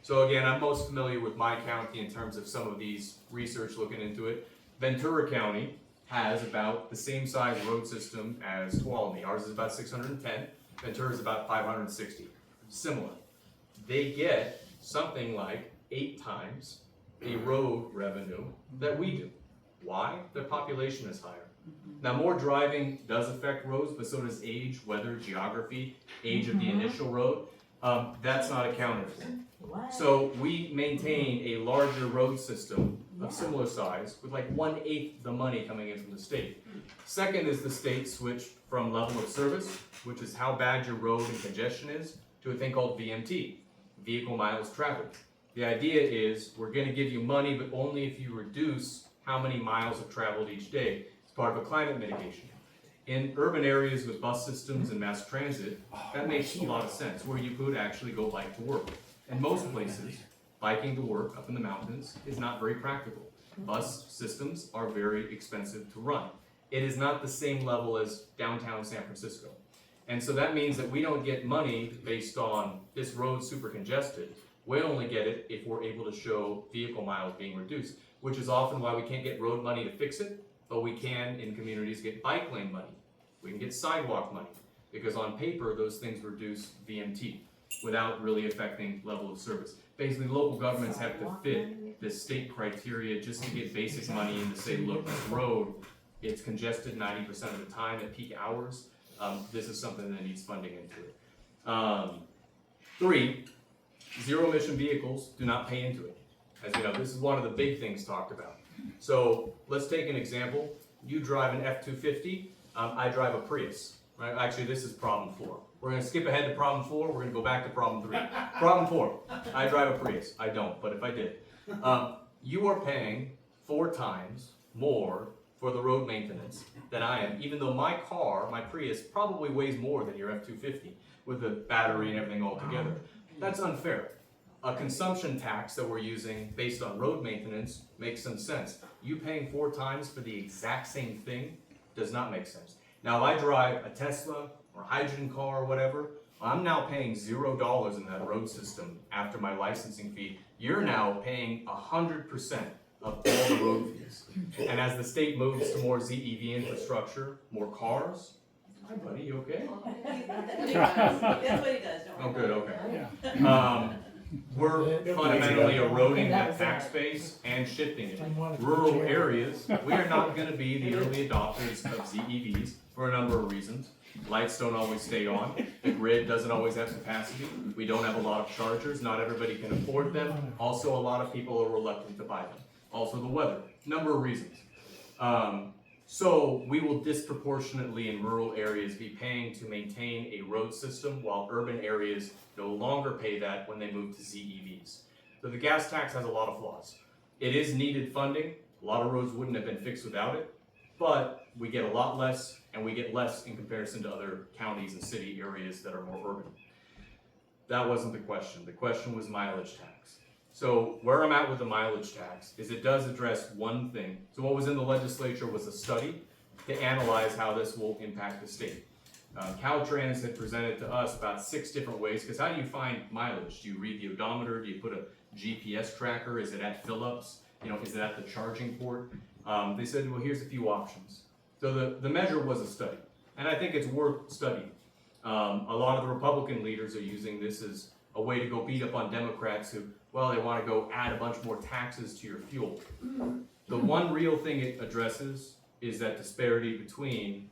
So again, I'm most familiar with my county in terms of some of these research looking into it. Ventura County has about the same size road system as Tuolumne. Ours is about 610, Ventura is about 560. Similar. They get something like 8 times the road revenue that we do. Why? Their population is higher. Now, more driving does affect roads, but so does age, weather, geography, age of the initial road. That's not accounted for. So we maintain a larger road system of similar size with like 1/8 the money coming in from the state. Second is the state switched from level of service, which is how bad your road and congestion is, to a thing called VMT, vehicle miles traveled. The idea is we're going to give you money, but only if you reduce how many miles have traveled each day. It's part of a climate mitigation. In urban areas with bus systems and mass transit, that makes a lot of sense, where you could actually go bike to work. In most places, biking to work up in the mountains is not very practical. Bus systems are very expensive to run. It is not the same level as downtown San Francisco. And so that means that we don't get money based on this road super congested. We only get it if we're able to show vehicle miles being reduced, which is often why we can't get road money to fix it, but we can in communities get bike lane money. We can get sidewalk money, because on paper those things reduce VMT without really affecting level of service. Basically, local governments have to fit this state criteria just to get basic money and to say, look, this road, it's congested 90% of the time at peak hours. this is something that needs funding into it. 3, zero emission vehicles do not pay into it. As you know, this is one of the big things talked about. So let's take an example. You drive an F-250, I drive a Prius. Right? Actually, this is problem 4. We're gonna skip ahead to problem 4, we're gonna go back to problem 3. Problem 4, I drive a Prius. I don't, but if I did. You are paying 4 times more for the road maintenance than I am, even though my car, my Prius, probably weighs more than your F-250 with the battery and everything all together. That's unfair. A consumption tax that we're using based on road maintenance makes some sense. You paying 4 times for the exact same thing does not make sense. Now, if I drive a Tesla or hydrogen car or whatever, I'm now paying $0 in that road system after my licensing fee. You're now paying 100% of all the road fees. And as the state moves to more ZEV infrastructure, more cars, hi buddy, you okay? That's what he does, don't worry. Oh, good, okay. Yeah. We're fundamentally eroding that tax base and shifting it. Rural areas, we are not gonna be the early adopters of ZEVs for a number of reasons. Lights don't always stay on, the grid doesn't always have capacity, we don't have a lot of chargers, not everybody can afford them, also a lot of people are reluctant to buy them. Also the weather, number of reasons. So we will disproportionately in rural areas be paying to maintain a road system while urban areas no longer pay that when they move to ZEVs. So the gas tax has a lot of flaws. It is needed funding, a lot of roads wouldn't have been fixed without it, but we get a lot less and we get less in comparison to other counties and city areas that are more urban. That wasn't the question was mileage tax. So where I'm at with the mileage tax is it does address one thing. So what was in the legislature was a study to analyze how this will impact the state. Caltrans had presented to us about 6 different ways, because how do you find mileage? Do you read the odometer? Do you put a GPS tracker? Is it at fill-ups? Is it at the charging port? They said, well, here's a few options. So the measure was a study, and I think it's worth studying. A lot of the Republican leaders are using this as a way to go beat up on Democrats who, well, they want to go add a bunch more taxes to your fuel. The one real thing it addresses is that disparity between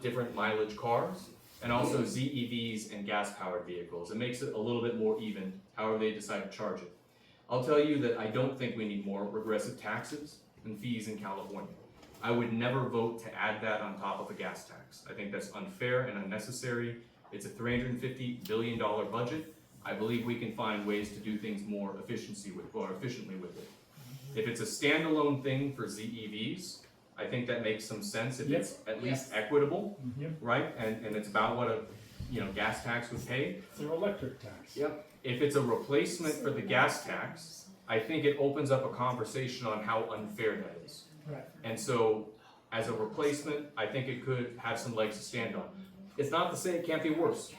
different mileage cars and also ZEVs and gas-powered vehicles. It makes it a little bit more even, however they decide to charge it. I'll tell you that I don't think we need more regressive taxes and fees in California. I would never vote to add that on top of a gas tax. I think that's unfair and unnecessary. It's a $350 billion budget. I believe we can find ways to do things more efficiently with it. If it's a standalone thing for ZEVs, I think that makes some sense if it's at least equitable, right? And it's about what a gas tax would pay. It's their electric tax. Yep. If it's a replacement for the gas tax, I think it opens up a conversation on how unfair that is. Right. And so, as a replacement, I think it could have some legs to stand on. It's not to say it can't be worse.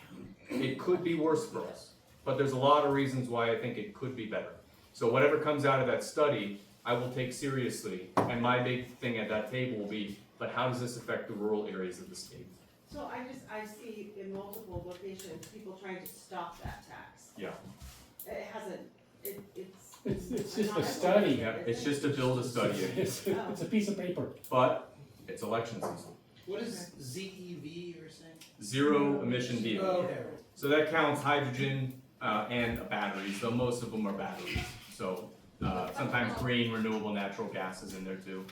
It could be worse for us. But there's a lot of reasons why I think it could be better. So whatever comes out of that study, I will take seriously. And my big thing at that table will be, but how does this affect the rural areas of the state? So I see in multiple locations, people trying to stop that tax. Yeah. It hasn't, It's just a study. Yeah, it's just to build a study. It's a piece of paper. But it's election season. What is ZEV you're saying? Zero emission vehicle. Okay. So that counts hydrogen and batteries, though most of them are batteries. So sometimes green, renewable natural gas is in there too.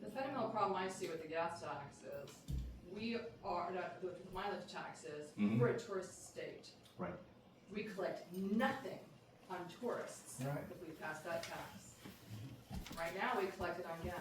The fundamental problem I see with the gas tax is, the mileage tax is, we're a tourist state. Right. We collect nothing on tourists Right. if we pass that tax. Right now, we collect it on gas.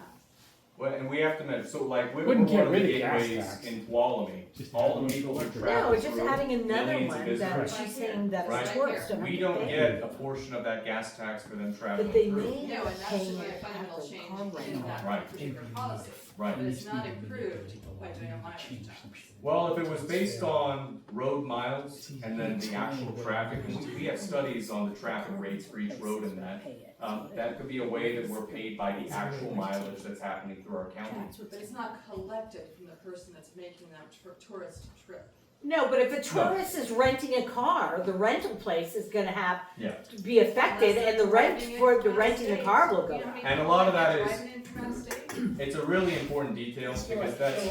Well, and we have to measure, so like, we're Wouldn't one get of the rid of gas gateways tax. in Tuolumne. Just All add the people who electric. travel No, it's just through, adding another millions of one visitors. that Right. she's saying that Right. it's tourist. don't We they? don't get a portion of that gas tax for them traveling But they through. may No, have and that paying should be a it fundamental at the change car in rental. that Right. particular policy. Right. But it's not improved by doing a mileage tax. Well, if it was based on road miles and then the actual traffic, and we have studies on the traffic rates for each road in that, that could be a way that we're paid by the actual mileage that's happening through our county. But it's not collected from the person that's making that tourist trip. No, but if a tourist is renting a car, the rental place is gonna have, Yeah. be affected, and the rent for the renting the car will go up. And a lot of that is- Driving intrastate? It's a really important detail because that's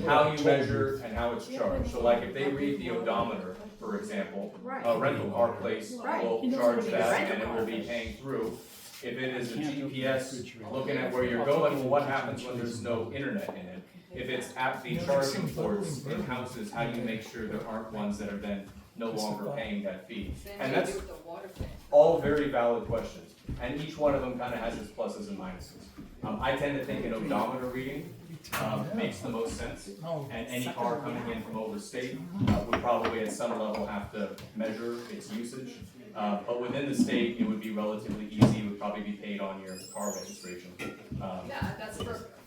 how you measure and how it's charged. So like if they read the odometer, for example, a rental car place Right. will charge that and it will be paying through. If it is a GPS looking at where you're going, well, what happens when there's no internet in it? If it's at the charging ports in houses, how do you make sure there aren't ones that are then no longer paying that fee? Same And thing that's you do with the water thing. all very valid questions, and each one of them kind of has its pluses and minuses. I tend to think an odometer reading makes the most sense, and any car coming in from overstate would probably at some level have to measure its usage. But within the state, it would be relatively easy, it would probably be paid on your car registration. Yeah, that's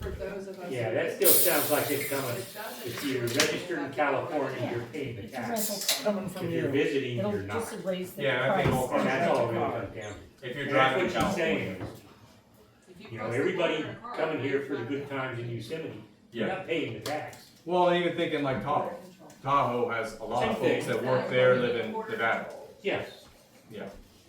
for those of us. Yeah, that still sounds like it's coming. It doesn't. If you're registered in California, you're paying the tax. Coming from If you're you. visiting, It'll you're not. just raise the Yeah, I think all price. And that's all it really comes down to. If you're And driving in that's what she's saying California. is, If you know, post everybody it on your car, coming here it's for the not good gonna times in Yosemite, you're Yeah. not paying the tax. Well, and even thinking like Tahoe. Tahoe has a lot of Same folks thing. that work there, live in Nevada. Yes. Yeah.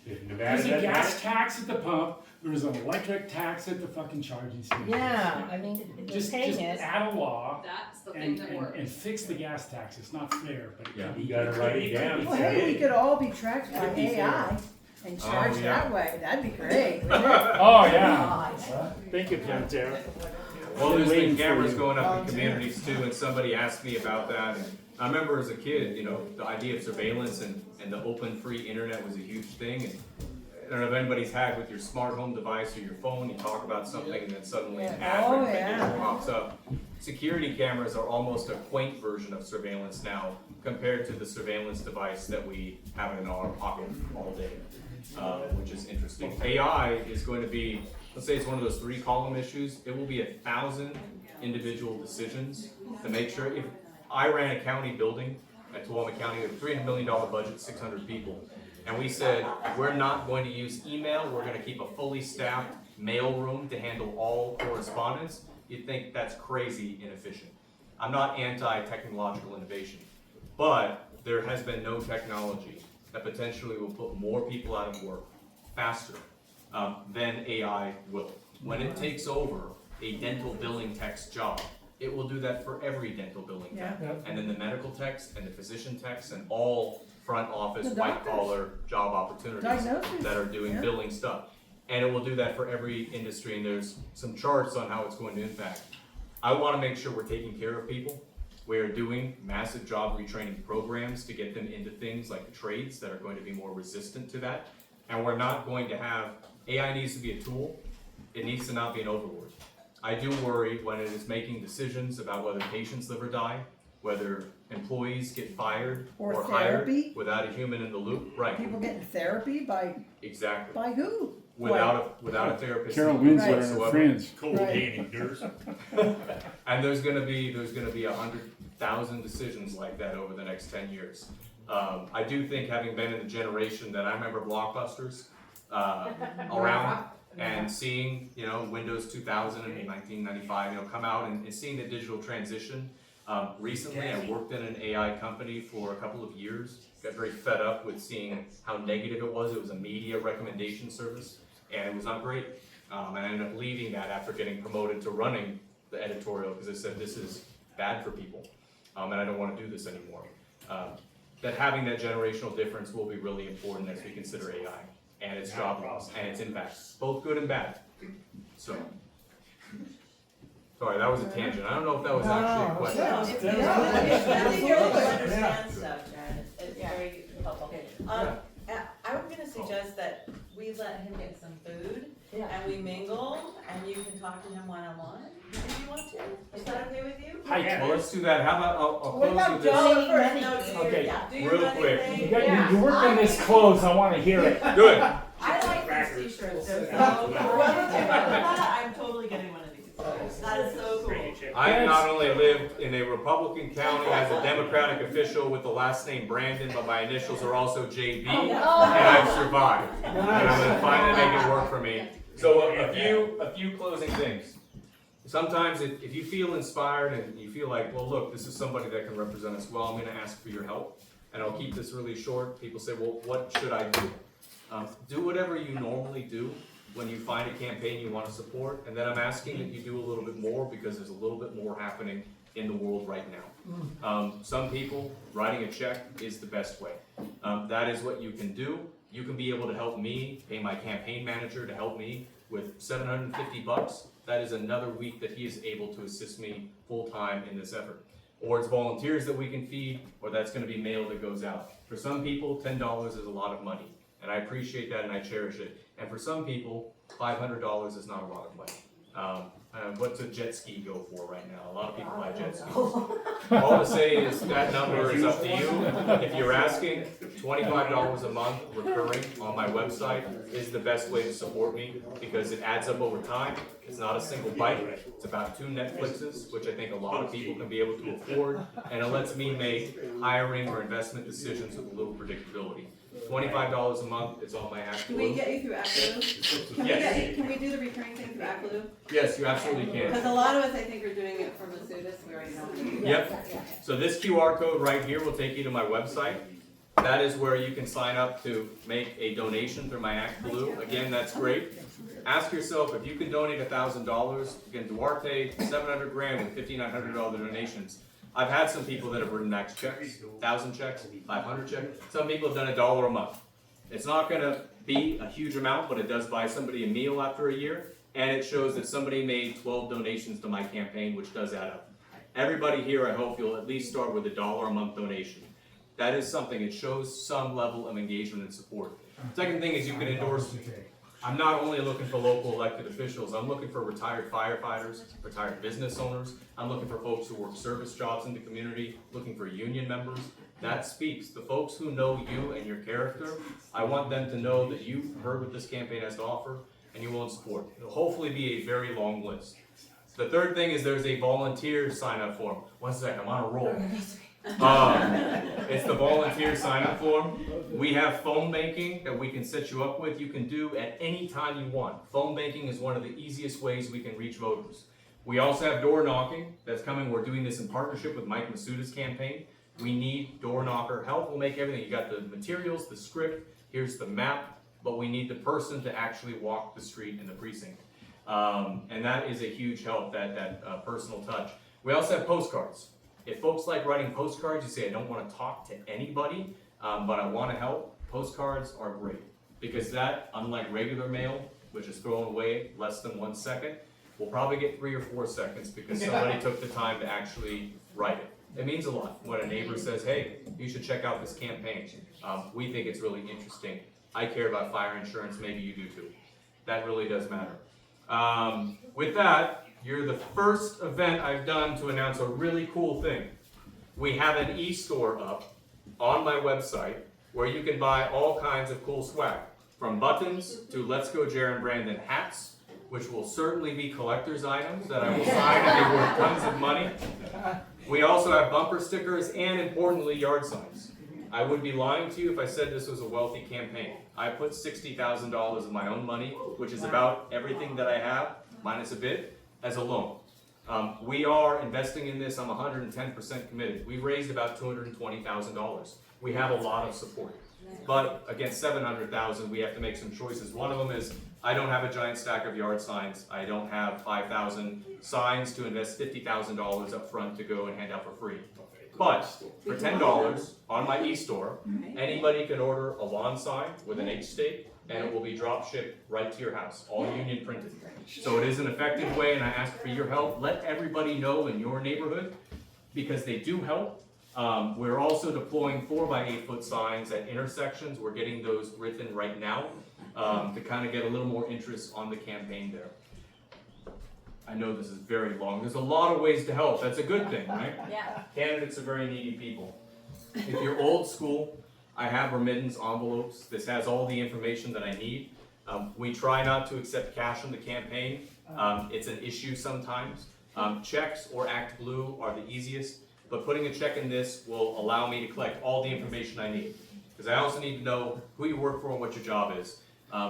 If Nevada There's a doesn't gas have tax at the pump, there's an electric tax at the fucking charging station. Yeah, I mean, they're Just paying it. add a law That's the thing and, that and, works. and fix the gas tax. It's not fair, but it Yeah. can be. You gotta write it down. Well, hey, we could all be tracked by Could be fair. AI and charged yeah. that way. That'd be great. wouldn't it? Oh, yeah. Think of him, Sarah. Well, there's Waiting been for cameras you. going up in communities too, and somebody asked me about that. And I remember as a kid, you know, the idea of surveillance and the open free internet was a huge thing. And I don't know if anybody's hacked with your smart home device or your phone, you talk about something and then suddenly an ad Oh, notification yeah. pops up. Security cameras are almost a quaint version of surveillance now compared to the surveillance device that we have in our pocket all day, which is interesting. AI is going to be, let's say it's one of those 3-column issues, it will be 1,000 individual decisions to make sure. If I ran a county building at Tuolumne County, with a $300 million budget, 600 people, and we said, we're not going to use email, we're gonna keep a fully staffed mail room to handle all correspondence, you'd think that's crazy inefficient. I'm not anti-technological innovation, but there has been no technology that potentially will put more people out of work faster than AI will. When it takes over a dental billing tech's job, it will do that for every dental billing tech. Yeah. And then the medical techs and the physician techs and all front office, The white doctors. collar job opportunities Diagnosis. that are doing Yeah. billing stuff. And it will do that for every industry, and there's some charts on how it's going to impact. I wanna make sure we're taking care of people. We're doing massive job retraining programs to get them into things like the trades that are going to be more resistant to that. And we're not going to have, AI needs to be a tool, it needs to not be an overlord. I do worry when it is making decisions about whether patients live or die, whether employees get fired Or or hired therapy. without a human in the loop, right, People getting therapy exactly. by who? Without a therapist. Carol in the loop Winslow and her whatsoever. friends. Cold Right. handing nurse. And there's gonna be 100,000 decisions like that over the next 10 years. I do think, having been in the generation that I remember Blockbusters around and seeing, you know, Windows 2000 and 1995, you know, come out and seeing the digital transition. Recently, I worked in an AI company for a couple of years. Got very fed up with seeing how negative it was. It was a media recommendation service, and it was not great. And I ended up leaving that after getting promoted to running the editorial because I said this is bad for people, and I don't want to do this anymore. That having that generational difference will be really important as we consider AI and its job loss and its impacts, both good and bad. So, sorry, that was a tangent. I don't know if that was actually a question. Yeah. It's Yeah. I think you're able to Yeah. understand stuff, Jaron, it's very helpful. I was gonna suggest that we let him get some food, Yeah. and we mingle, and you can talk to him one-on-one, if you want to. Is that okay with you? Hi, Well, let's do that. How about, I'll What close about with this. Joe? Oh, first, no, do your, Okay. yeah, do your Real money quick. thing. You worked on this close, I wanna hear it. Good. I like these t-shirts, so, I'm totally getting one of these. That is so cool. I have not only lived in a Republican county as a Democratic official with the last name Brandon, but my initials are also JB, and I've survived. And I'm gonna finally make it work for me. So a few closing things. sometimes if you feel inspired and you feel like, well, look, this is somebody that can represent us well, I'm gonna ask for your help. And I'll keep this really short. People say, well, what should I do? Do whatever you normally do when you find a campaign you want to support. And then I'm asking that you do a little bit more because there's a little bit more happening in the world right now. Some people, writing a check is the best way. That is what you can do. You can be able to help me, pay my campaign manager to help me with $750. That is another week that he is able to assist me full-time in this effort. Or it's volunteers that we can feed, or that's gonna be mail that goes out. For some people, $10 is a lot of money, and I appreciate that and I cherish it. And for some people, $500 is not a lot of money. What's a jet ski go for right now? A lot of people buy jet skis. All to say is that number is up to you. If you're asking, $25 a month recurring on my website is the best way to support me because it adds up over time. It's not a single bite. It's about 2 Netflixes, which I think a lot of people can be able to afford, and it lets me make hiring or investment decisions with a little predictability. $25 a month is all my ActBlue. Can we get you through ActBlue? Yes. Can we do the recurring thing through ActBlue? Yes, you absolutely can. Because a lot of us, I think, are doing it from Masudis, we already know. Yep. So this QR code right here will take you to my website. That is where you can sign up to make a donation through my ActBlue. Again, that's great. Ask yourself if you can donate $1,000. Again, Duarte, 700 grand with $5,900 donations. I've had some people that have written max checks, 1,000 checks, 500 checks. Some people have done $1 a month. It's not gonna be a huge amount, but it does buy somebody a meal after a year, and it shows that somebody made 12 donations to my campaign, which does add up. Everybody here, I hope you'll at least start with $1 a month donation. That is something, it shows some level of engagement and support. Second thing is you can endorse me. I'm not only looking for local elected officials, I'm looking for retired firefighters, retired business owners, I'm looking for folks who work service jobs in the community, looking for union members. That speaks. The folks who know you and your character, I want them to know that you've heard what this campaign has to offer and you will support. It'll hopefully be a very long list. The third thing is there's a volunteer sign up form. One second, I'm on a roll. It's the volunteer sign-up form. We have phone banking that we can set you up with. You can do at any time you want. Phone banking is one of the easiest ways we can reach voters. We also have door knocking that's coming. We're doing this in partnership with Mike Masuda's campaign. We need door knocker help. We'll make everything. You got the materials, the script, here's the map, but we need the person to actually walk the street in the precinct. And that is a huge help, that personal touch. We also have postcards. If folks like writing postcards, you say, I don't want to talk to anybody, but I want to help, postcards are great. Because that, unlike regular mail, which is thrown away less than 1 second, will probably get 3 or 4 seconds because somebody took the time to actually write it. It means a lot when a neighbor says, hey, you should check out this campaign. We think it's really interesting. I care about fire insurance, maybe you do too. That really does matter. With that, you're the first event I've done to announce a really cool thing. We have an e-store up on my website where you can buy all kinds of cool swag. From buttons to Let's Go Jaron Brandon hats, which will certainly be collector's items that I will sign and be worth tons of money. We also have bumper stickers and, importantly, yard signs. I would be lying to you if I said this was a wealthy campaign. I put $60,000 of my own money, which is about everything that I have, minus a bit, as a loan. We are investing in this. I'm 110% committed. We've raised about $220,000. We have a lot of support. But against $700,000, we have to make some choices. One of them is I don't have a giant stack of yard signs. I don't have 5,000 signs to invest $50,000 up front to go and hand out for free. But for $10 on my e-store, anybody can order a lawn sign with an H-stake, and it will be drop shipped right to your house, all union printed. So it is an effective way, and I ask for your help. Let everybody know in your neighborhood, because they do help. We're also deploying 4x8 foot signs at intersections. We're getting those written right now to kind of get a little more interest on the campaign there. I know this is very long. There's a lot of ways to help. That's a good thing, right? Yeah. Candidates are very needy people. If you're old school, I have remittance envelopes. This has all the information that I need. We try not to accept cash from the campaign. It's an issue sometimes. Checks or ActBlue are the easiest, but putting a check in this will allow me to collect all the information I need. Because I also need to know who you work for and what your job is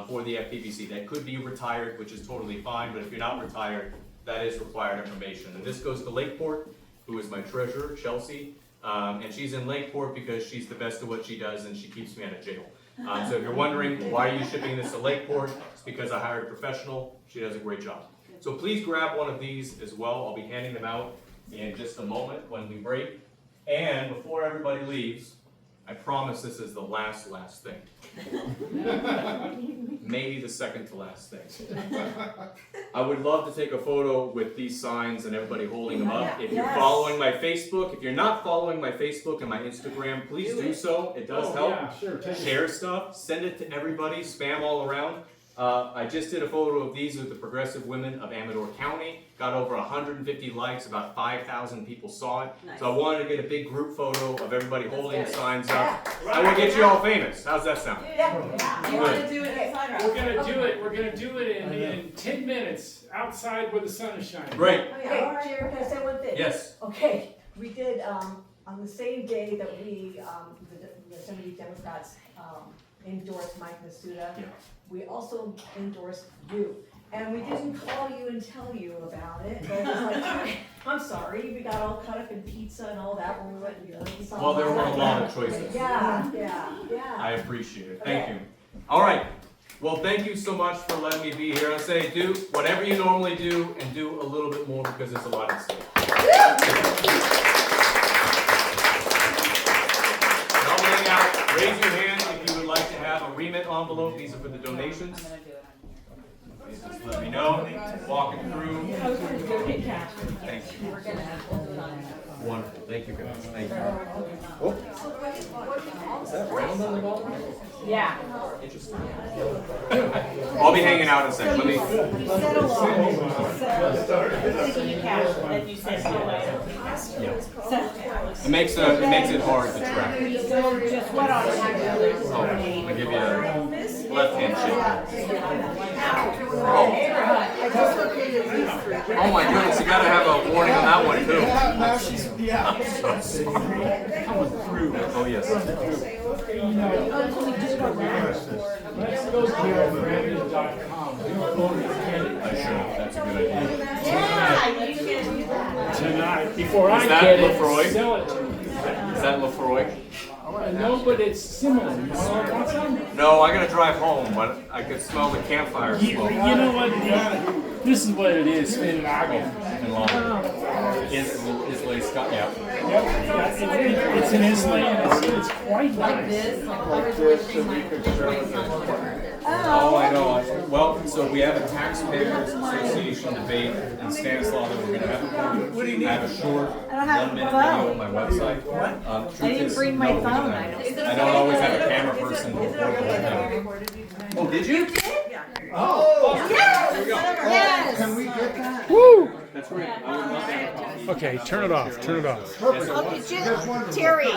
for the FPPC. That could be retired, which is totally fine, but if you're not retired, that is required information. And this goes to Lakeport, who is my treasurer, Chelsea. And she's in Lakeport because she's the best at what she does and she keeps me out of jail. So if you're wondering, why are you shipping this to Lakeport? It's because I hired a professional. She does a great job. So please grab one of these as well. I'll be handing them out in just a moment when we break. And before everybody leaves, I promise this is the last thing. Maybe the second to last thing. I would love to take a photo with these signs and everybody holding them up. If you're following my Facebook, if you're not following my Facebook and my Instagram, please do so. It does help. Yeah, sure. Share stuff, send it to everybody, spam all around. I just did a photo of these with the Progressive Women of Amador County. Got over 150 likes, about 5,000 people saw it. Nice. So I wanted to get a big group photo of everybody holding the signs up. I will get you all famous. How's that sound? Do you wanna do it at Sunrise? We're gonna do it in 10 minutes, outside where the sun is shining. Great. Hey, Jaron, can I say one thing? Yes. Okay, we did, on the same day that we, the 70 Democrats, endorsed Mike Masuda, Yeah. we also endorsed you. And we didn't call you and tell you about it, but it was like, I'm sorry, we got all caught up in pizza and all that when we went and saw. Well, there were a lot of choices. Yeah. I appreciate it. Thank you. All right. Well, thank you so much for letting me be here. I say do whatever you normally do and do a little bit more because there's a lot at stake. I'll hang out. Raise your hand if you would like to have a remit envelope. These are for the donations. Please just let me know. Walking through. Thank you. Wonderful. Thank you guys. Thank you. Oh. Is that round on the ball? Yeah. Interesting. I'll be hanging out in a second. Let me. And you said It makes it hard to track. just what on Oh, I'm gonna give you a left hand shake. Oh my goodness, you gotta have a warning on that one too. Now she's, yeah. I'm so sorry. Coming through. Oh yes. Let's go to brandon.com. I should. That's a good idea. Tonight, before I Is that get Lefroy? it, sell it. Is that Lefroy? No, but it's similar. You want some? No, I gotta drive home, but I could smell the campfire You smoke. know what? This is what it is. In Lager. In Long. Islay Scott, yeah. It's an Islay and it's quite nice. Oh, I know. Well, so we have a taxpayers association debate in Stanislaw that we're gonna have. I have a short 1 minute video on my website. I didn't bring my phone. I don't always have a camera person. Oh, did you? Oh! Here we go. Yes. Can we get that? Woo! That's great. I would love to have a coffee. Okay, turn it off. Turn it off. Perfect. Terry.